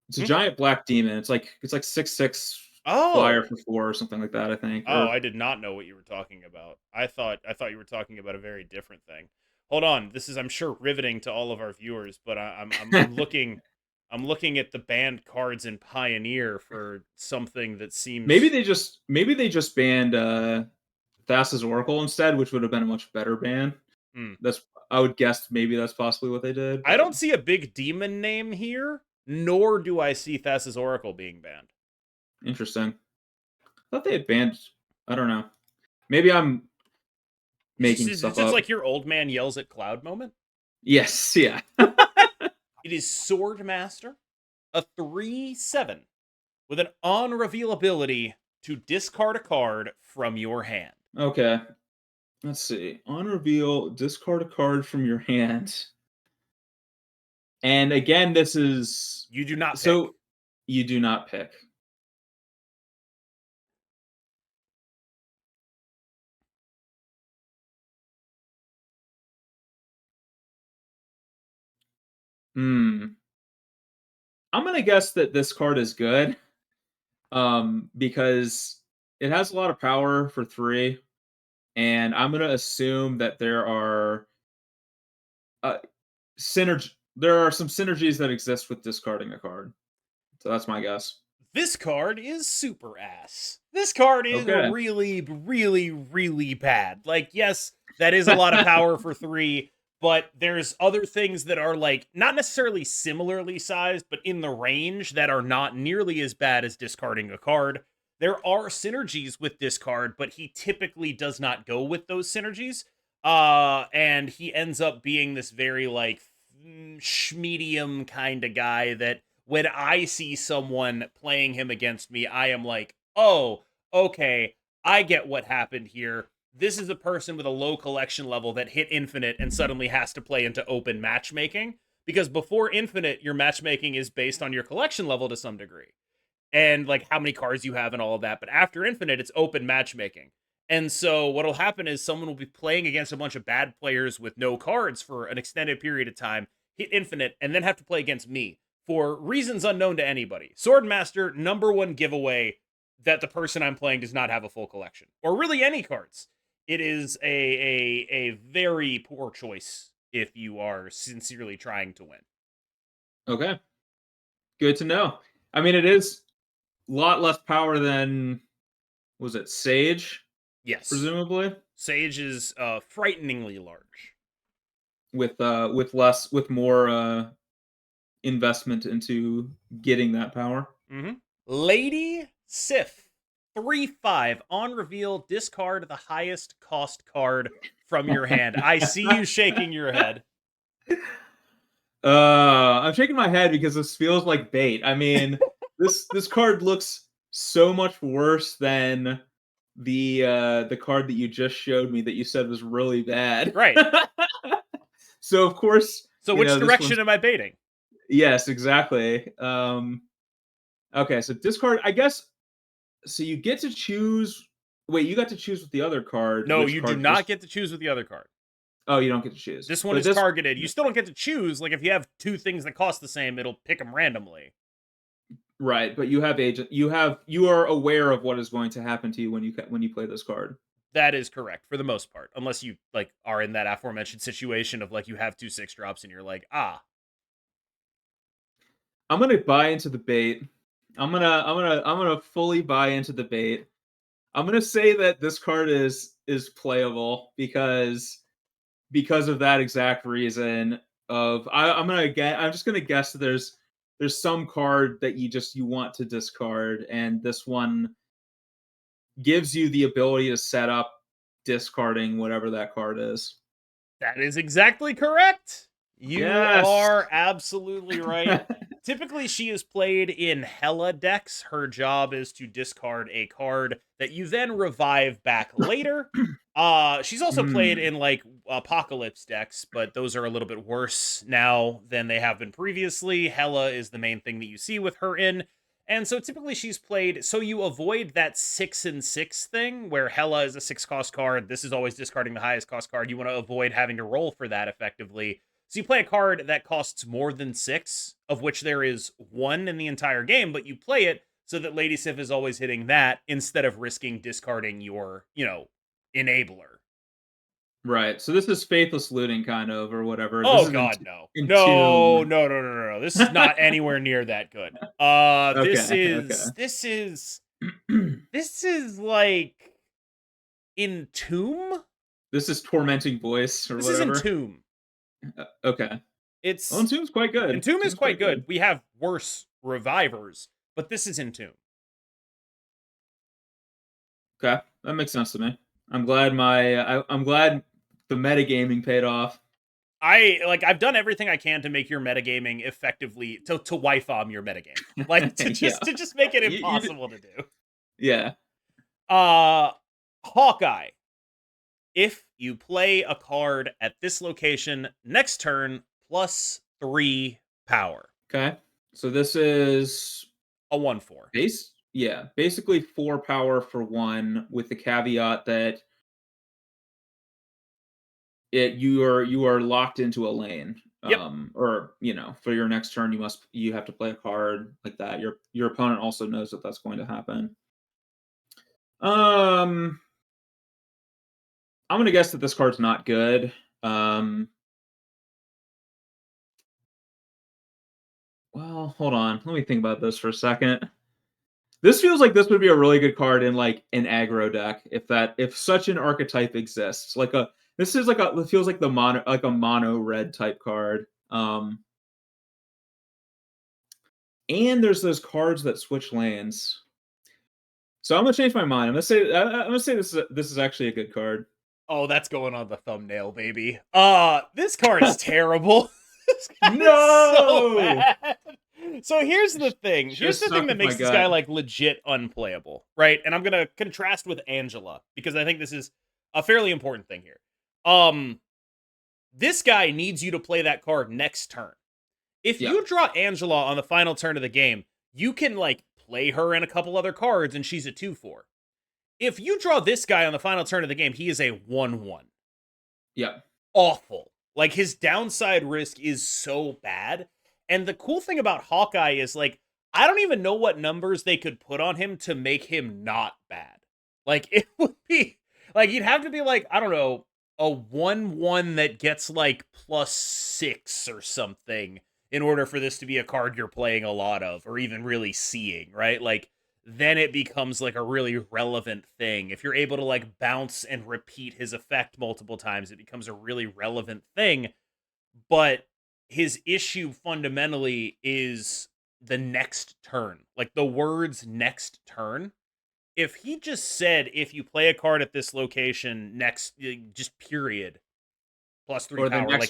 it's a Hmm? giant black demon. It's like 6/6 flyer Oh. for 4 or something like that, I think. Oh, I Or did not know what you were talking about. I thought you were talking about a very different thing. Hold on. This is I'm sure riveting to all of our viewers, but I'm looking at the banned cards in Pioneer for something that maybe seems they just banned Thassa's Oracle instead, which would have been a much better ban. hmm. That's I would guess maybe that's possibly what they did, I but don't see a big demon name here, nor do I see Thassa's Oracle being banned. interesting. I thought they had banned. I don't know. Maybe I'm making Is this stuff just up. like your old man yells at cloud moment? Yes, yeah. It is Swordmaster, a 3/7 with an on-reveal ability to discard a card from your hand. Okay. Let's see. On reveal, discard a card from your hand. And again, this is You do not pick. so you do not pick. Hmm. I'm gonna guess that this card is good. Because it has a lot of power for 3, and I'm gonna assume that there are uh synergy there are some synergies that exist with discarding a card. So that's my guess. This card is super ass. This card is Okay. really, really, really bad. Like, yes, that is a lot of power for 3, but there's other things that are like not necessarily similarly sized, but in the range that are not nearly as bad as discarding a card. There are synergies with this card, but he typically does not go with those synergies. And he ends up being this very like medium kind of guy that when I see someone playing him against me, I am like, oh, okay, I get what happened here. This is a person with a low collection level that hit infinite and suddenly has to play into open matchmaking. Because before infinite, your matchmaking is based on your collection level to some degree and like how many cards you have and all of that. But after infinite, it's open matchmaking. And so what'll happen is someone will be playing against a bunch of bad players with no cards for an extended period of time, hit infinite, and then have to play against me for reasons unknown to anybody. Swordmaster, number one giveaway that the person I'm playing does not have a full collection, or really any cards. It is a very poor choice if you are sincerely trying to win. Okay. Good to know. I mean, it is a lot less power than was it Sage, Yes, presumably, Sage is frighteningly large. with more investment into getting that power. Mm-hmm. Lady Sif, 3/5 on reveal. Discard the highest cost card from your hand. I see you shaking your head. I'm shaking my head because this feels like bait. I mean, this card looks so much worse than the card that you just showed me that you said was really bad. Right. So of course, So which this one's direction am I baiting? yes, exactly. Okay, so discard. I guess so. You get to choose. Wait, you got to choose with the other card No, which you do card not just. get to choose with the other card. Oh, you don't get to choose. This one But is this. targeted. You still don't get to choose. Like if you have two things that cost the same, it'll pick them randomly. Right, but you have agent. You are aware of what is going to happen to you when you play this card. That is correct for the most part, unless you like are in that aforementioned situation of like you have 2/6 drops and you're like, ah, I'm gonna buy into the bait. I'm gonna fully buy into the bait. I'm gonna say that this card is playable because of that exact reason. I'm just gonna guess that there's some card that you want to discard, and this one gives you the ability to set up discarding whatever that card is. that is exactly correct. You Yes. are absolutely right. Typically, she is played in Hella decks. Her job is to discard a card that you then revive back later. She's also played Hmm. in like Apocalypse decks, but those are a little bit worse now than they have been previously. Hella is the main thing that you see with her in. And so typically she's played, so you avoid that 6 and 6 thing where Hela is a 6 cost card. This is always discarding the highest cost card. You want to avoid having to roll for that effectively. So you play a card that costs more than 6, of which there is 1 in the entire game, but you play it so that Lady Sif is always hitting that instead of risking discarding your, enabler. Right. So this is faithless looting, kind of, or whatever. This Oh is god, no. No, Entomb. no, no, no, no, no. This is not anywhere near that good. This Okay. is Okay. this is this is like Entomb? This is tormenting voice or This is whatever. Entomb. Okay. Well, It's Entomb's quite good. Entomb is Entomb's quite quite good. good. We have worse revivers, but this is Entomb. Okay, that makes sense to me. I'm glad the metagaming paid off. I've done everything I can to make your metagaming effectively to wife your metagame. Like to Yeah. just make it You impossible to do. yeah. Uh Hawkeye. If you play a card at this location next turn, +3 power. Okay. So this is A 1/4. basically 4 power for 1 with the caveat that you are locked into a lane. Yep. Or, for your next turn you have to play a card like that. Your opponent also knows that that's going to happen. Um I'm going to guess that this card's not good. Um Well, hold on. Let me think about this for a second. This feels like this would be a really good card in like an aggro deck if such an archetype exists. This is like it feels like a mono red type card. And there's those cards that switch lanes. So I'm gonna change my mind. I'm gonna say this is actually a good card. Oh, that's going on the thumbnail, baby. This card is terrible. This guy is so No, bad. So here's the thing. Here's just the thing stuck that with my makes this guy gut. like legit unplayable, right? And I'm gonna contrast with Angela because I think this is a fairly important thing here. Um, this guy needs you to play that card next turn. If Yeah, you draw Angela on the final turn of the game, you can like play her and a couple other cards, and she's a 2/4. If you draw this guy on the final turn of the game, he is a 1/1. yeah. Awful. Like his downside risk is so bad. And the cool thing about Hawkeye is like I don't even know what numbers they could put on him to make him not bad. Like it would be like you'd have to be like, I don't know, a 1/1 that gets like +6 or something in order for this to be a card you're playing a lot of or even really seeing, right? Like then it becomes like a really relevant thing. If you're able to like bounce and repeat his effect multiple times, it becomes a really relevant thing. But his issue fundamentally is the next turn, like the words next turn. If he just said, if you play a card at this location next, just period, +3 Or power, like,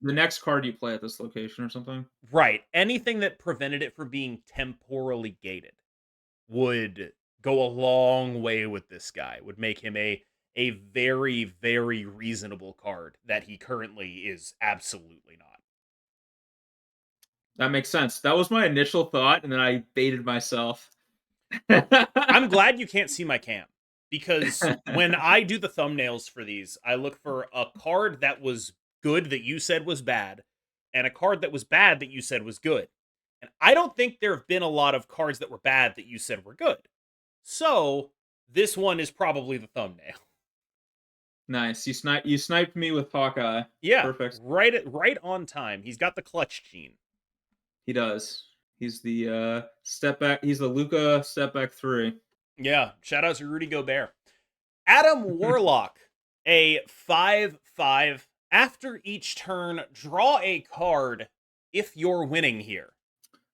the next card you play at this location or something. right. Anything that prevented it from being temporally gated would go a long way with this guy, would make him a very, very reasonable card that he currently is absolutely not. That makes sense. That was my initial thought, and then I baited myself. I'm glad you can't see my cam because when I do the thumbnails for these, I look for a card that was good that you said was bad and a card that was bad that you said was good. And I don't think there have been a lot of cards that were bad that you said were good. So, this one is probably the thumbnail. Nice. You sniped me with Hawkeye. Yeah, Perfect. right on time. He's got the clutch gene. He does. He's the step back. He's the Luca step back 3. Yeah, shout out to Rudy Gobert. Adam Warlock, a 5/5. After each turn, draw a card if you're winning here.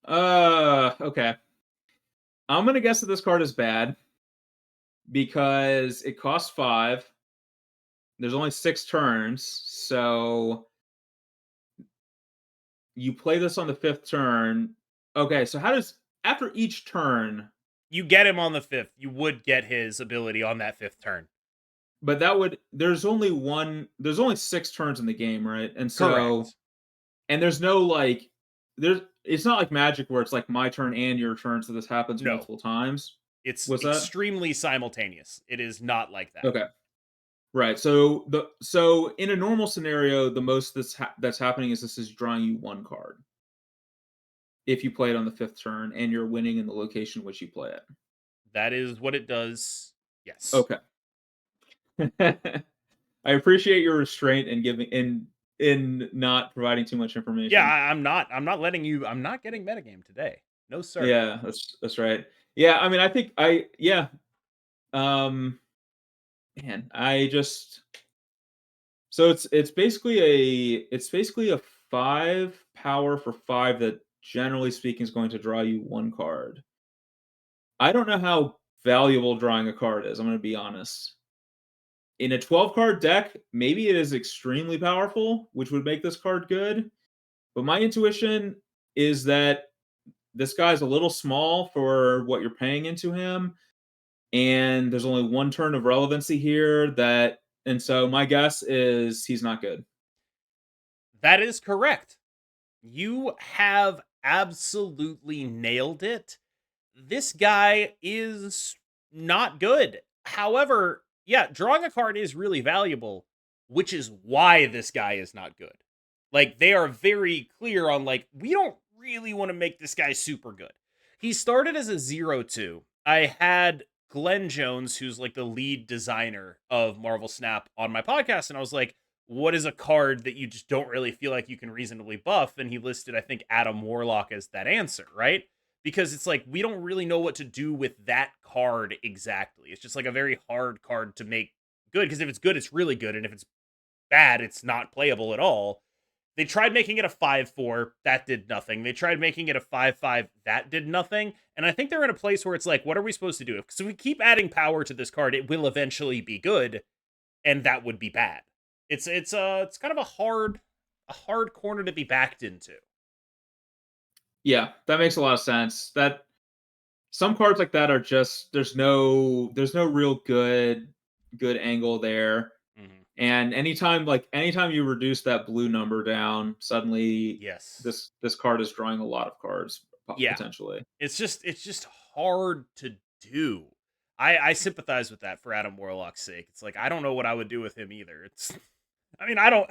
Okay. I'm gonna guess that this card is bad because it costs 5. There's only 6 turns, so you play this on the 5th turn. Okay, so how does after each turn? You get him on the 5th. You would get his ability on that 5th turn. But that would there's only 6 turns in the game, right? Correct. And there's no like there's it's not like Magic where it's like my turn and your turn, so this happens No, multiple times. it's Was that? extremely simultaneous. It is not like that. Okay. Right. So in a normal scenario, the most that's happening is this is drawing you 1 card if you play it on the 5th turn and you're winning in the location which you play it. That is what it does. Yes. Okay. I appreciate your restraint and giving in not providing too much Yeah, information. I'm not letting you. I'm not getting metagame today. No, sir. Yeah, that's right. Yeah, I mean, I think I yeah. Um, man, I just so it's basically a 5 power for 5 that generally speaking is going to draw you 1 card. I don't know how valuable drawing a card is. I'm going to be honest. In a 12 card deck, maybe it is extremely powerful, which would make this card good. But my intuition is that this guy's a little small for what you're paying into him, and there's only 1 turn of relevancy here and so my guess is he's not good. That is correct. You have absolutely nailed it. This guy is not good. However, yeah, drawing a card is really valuable, which is why this guy is not good. Like they are very clear on like we don't really want to make this guy super good. He started as a 0/2. I had Glenn Jones, who's like the lead designer of Marvel Snap, on my podcast, and I was like, what is a card that you just don't really feel like you can reasonably buff? And he listed, I think, Adam Warlock as that answer, right? Because it's like we don't really know what to do with that card exactly. It's just like a very hard card to make good, because if it's good, it's really good, and if it's bad, it's not playable at all. They tried making it a 5/4, that did nothing. They tried making it a 5/5, that did nothing. And I think they're in a place where it's like, what are we supposed to do? Because if we keep adding power to this card, it will eventually be good, and that would be bad. It's kind of a hard corner to be backed into. Yeah, that makes a lot of sense. That some cards like that are just there's no real good angle there. Mhm. And anytime you reduce that blue number down, suddenly Yes. this card is drawing a lot of cards Yeah. potentially. It's just hard to do. I sympathize with that for Adam Warlock's sake. It's like I don't know what I would do with him either. I mean, I don't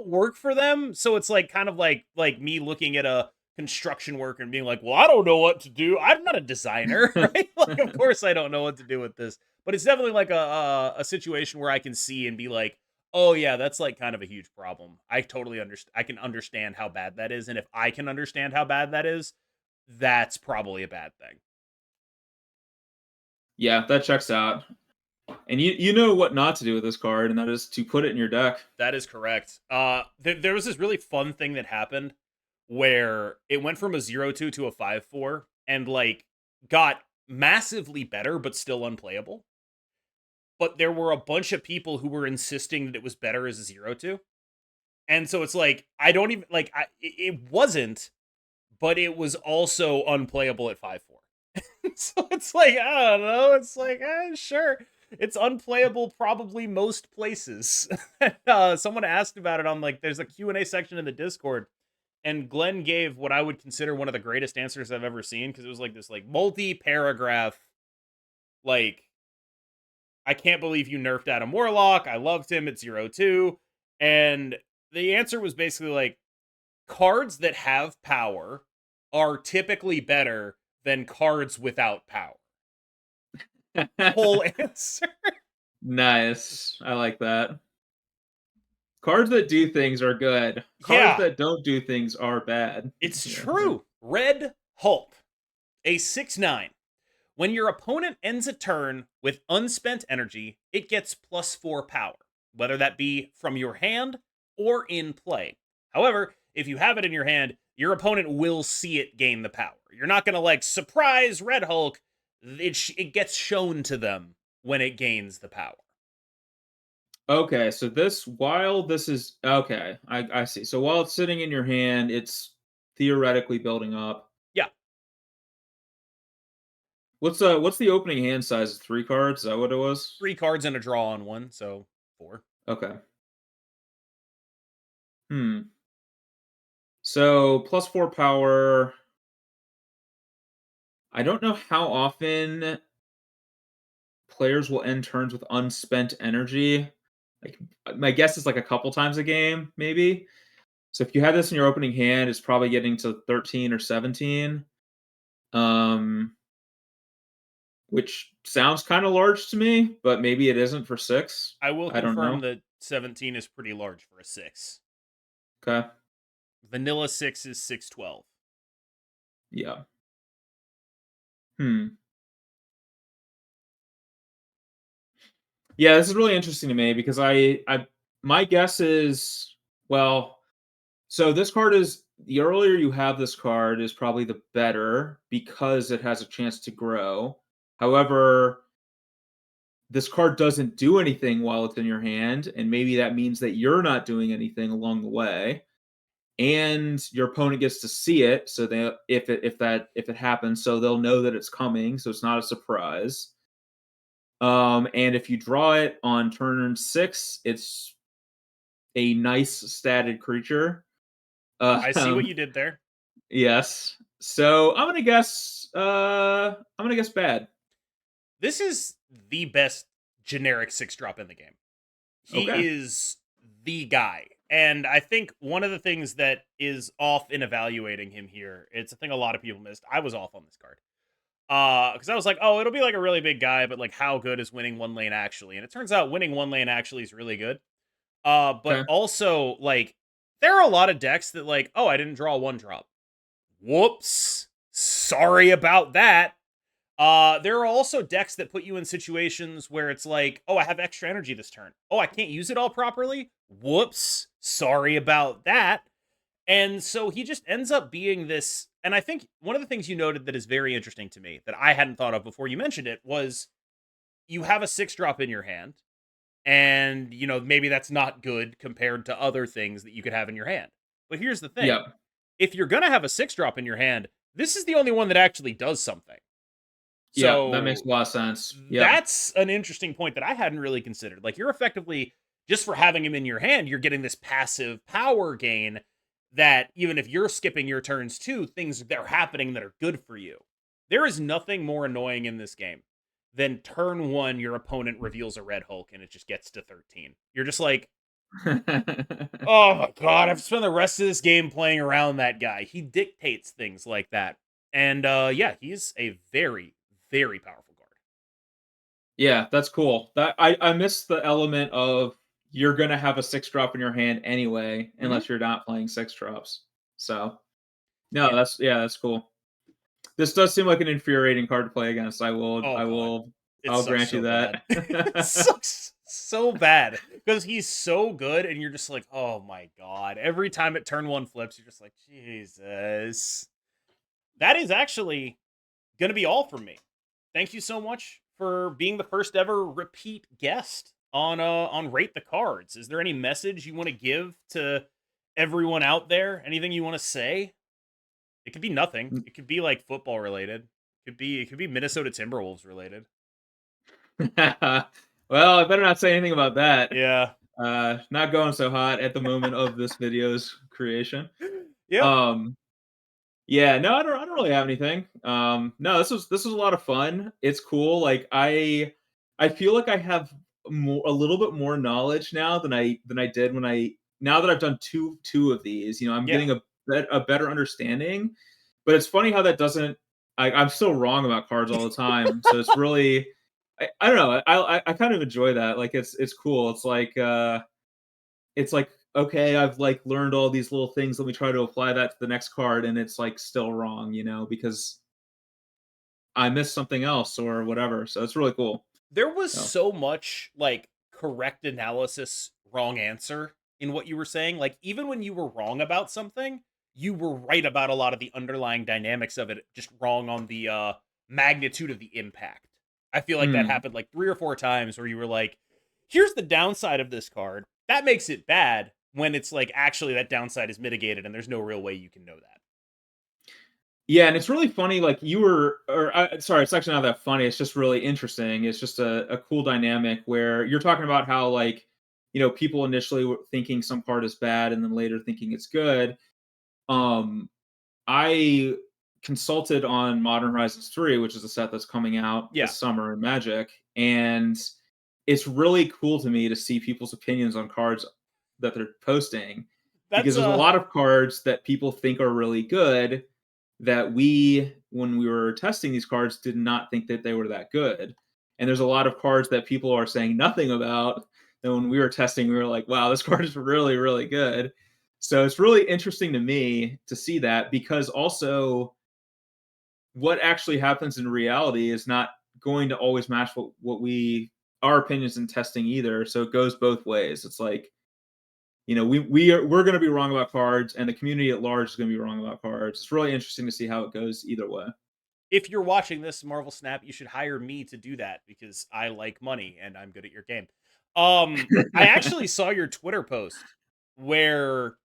work for them, so it's like kind of like me looking at a construction worker and being like, "Well, I don't know what to do. I'm not a designer, right? Like, of course I don't know what to do with this." But it's definitely like a situation where I can see and be like, "Oh yeah, that's like kind of a huge problem. I totally understand. I can understand how bad that is, and if I can understand how bad that is, that's probably a bad thing." Yeah, that checks out. And you know what not to do with this card, and that is to put it in your deck. That is correct. There was this really fun thing that happened where it went from a 0/2 to a 5/4 and like got massively better but still unplayable. But there were a bunch of people who were insisting that it was better as a 0/2. And so it's like I don't even like it wasn't, but it was also unplayable at 5/4. So it's like, I don't know. It's like, sure. It's unplayable probably most places. Someone asked about it on like, there's a Q&A section in the Discord, and Glenn gave what I would consider one of the greatest answers I've ever seen, because it was like this like multi-paragraph, like, I can't believe you nerfed Adam Warlock. I loved him at 0/2. And the answer was basically like, cards that have power are typically better than cards without power. Whole answer. Nice. I like that. Cards that do things are good. Cards Yeah, that don't do things are bad. it's Yeah. true. Red Hulk, a 6/9. When your opponent ends a turn with unspent energy, it gets +4 power, whether that be from your hand or in play. However, if you have it in your hand, your opponent will see it gain the power. You're not going to like surprise Red Hulk. It gets shown to them when it gains the power. Okay, so this is okay, I see. So while it's sitting in your hand, it's theoretically building up. Yeah, What's the opening hand size? 3 cards? Is that what it was? 3 cards and a draw on one, so 4. Okay. Hmm. So +4 power. I don't know how often players will end turns with unspent energy. Like my guess is like a couple times a game, maybe. So if you had this in your opening hand, it's probably getting to 13 or 17. Um, which sounds kind of large to me, but maybe it isn't for 6. I will I don't confirm know. that 17 is pretty large for a 6. Okay. Vanilla 6 is 6/12. Yeah. Hmm. Yeah, this is really interesting to me because I my guess is, well, so this card is the earlier you have this card is probably the better because it has a chance to grow. However, this card doesn't do anything while it's in your hand, and maybe that means that you're not doing anything along the way, and your opponent gets to see it, so they if it happens, so they'll know that it's coming, so it's not a surprise. And if you draw it on turn 6, it's a nice statted creature. I see what Um, you did there. yes. So I'm gonna guess bad. This is the best generic 6 drop in the game. Okay. He is the guy. And I think one of the things that is off in evaluating him here, it's a thing a lot of people missed. I was off on this card. Because I was like, oh, it'll be like a really big guy, but like how good is winning one lane actually? And it turns out winning one lane actually is really good. But Okay. also, like, there are a lot of decks that, like, oh, I didn't draw a 1-drop. Whoops. Sorry about that. There are also decks that put you in situations where it's like, oh, I have extra energy this turn. Oh, I can't use it all properly. Whoops. Sorry about that. And so he just ends up being this. And I think one of the things you noted that is very interesting to me that I hadn't thought of before you mentioned it was you have a 6-drop in your hand. And, maybe that's not good compared to other things that you could have in your hand. But here's the thing, Yep. if you're going to have a 6-drop in your hand, this is the only one that actually does something. Yep. That makes So a lot of sense. Yep. that's an interesting point that I hadn't really considered. Like, you're effectively, just for having him in your hand, you're getting this passive power gain that even if you're skipping your turns too, things that are happening that are good for you. There is nothing more annoying in this game than turn one, your opponent reveals a Red Hulk and it just gets to 13. You're just like, oh my god, I've spent the rest of this game playing around that guy. He dictates things like that. And yeah, he's a very, very powerful card. Yeah, that's cool. I miss the element of you're gonna have a 6-drop in your hand anyway, Hmm. unless you're not playing 6-drops. So no, Yeah. that's cool. This does seem like an infuriating card to play against. Oh god. It I'll sucks grant you so bad. It that. sucks so bad because he's so good, and you're just like, oh my god. Every time it turn one flips, you're just like, Jesus. That is actually gonna be all from me. Thank you so much for being the first ever repeat guest on Rate the Cards. Is there any message you want to give to everyone out there? Anything you want to say? It could be nothing. It could be like football related. It could be Minnesota Timberwolves related. Well, I better not say anything about that. Yeah. Not going so hot at the moment of this video's creation. Yep. Um, yeah, no, I don't really have anything. No, this was a lot of fun. It's cool. Like I feel like I have a little bit more knowledge now than I did when I now that I've done two of these. I'm Yeah. getting a better understanding. But it's funny how that doesn't. I'm still wrong about cards all the time. So it's really. I don't know. I kind of enjoy that. Like it's cool. It's like, okay, I've like learned all these little things. Let me try to apply that to the next card, and it's like still wrong, because I missed something else or whatever. So it's really cool. There was So so much like correct analysis, wrong answer in what you were saying. Like, even when you were wrong about something, you were right about a lot of the underlying dynamics of it, just wrong on the magnitude of the impact. I feel like that mm, happened like 3 or 4 times where you were like, here's the downside of this card. That makes it bad when it's like actually that downside is mitigated and there's no real way you can know that. yeah, and it's really funny. Like you were, or sorry, it's actually not that funny. It's just really interesting. It's just a cool dynamic where you're talking about how like people initially were thinking some card is bad and then later thinking it's good. Um, I consulted on Modern Horizons 3, which is a set that's coming out Yeah. this summer in Magic, and it's really cool to me to see people's opinions on cards that they're posting because That's there's a lot of cards that people think are really good that when we were testing these cards, did not think that they were that good. And there's a lot of cards that people are saying nothing about. And when we were testing, we were like, wow, this card is really, really good. So it's really interesting to me to see that because also what actually happens in reality is not going to always match what our opinions in testing either. So it goes both ways. It's like, we're going to be wrong about cards, and the community at large is going to be wrong about cards. It's really interesting to see how it goes either way. if you're watching this Marvel Snap, you should hire me to do that because I like money and I'm good at your game. I actually saw your Twitter post where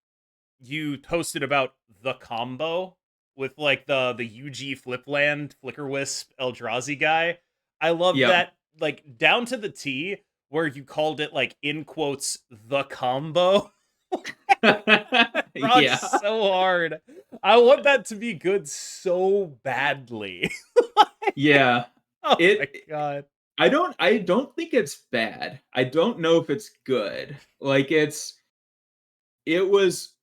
you posted about the combo with like the UG Flipland Flicker Wisp Eldrazi guy. I love Yep. that, like, down to the T where you called it like in quotes the combo. Rocks Yeah. so hard. I want that to be good so badly. Yeah. Oh my It god. I don't think it's bad. I don't know if it's good. Like it was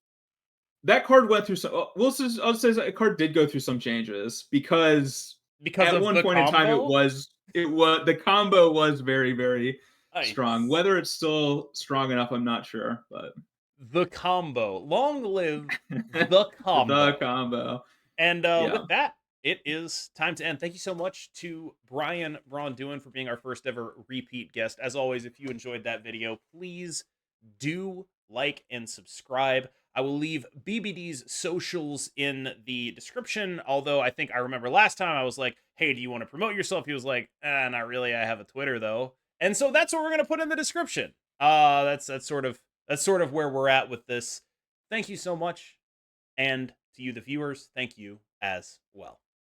that card went through some I'll say that card did go through some changes because Because at of one the point in time combo? it was the combo was very, very strong. Nice. Whether it's still strong enough, I'm not sure, but The combo. Long live the the combo. combo. And Yeah. with that, it is time to end. Thank you so much to Brian Braun-Duin for being our first ever repeat guest. As always, if you enjoyed that video, please do like and subscribe. I will leave BBD's socials in the description. Although I think I remember last time I was like, hey, do you want to promote yourself? He was like, not really. I have a Twitter though. And so that's what we're gonna put in the description. That's sort of where we're at with this. Thank you so much. And to you, the viewers, thank you as well.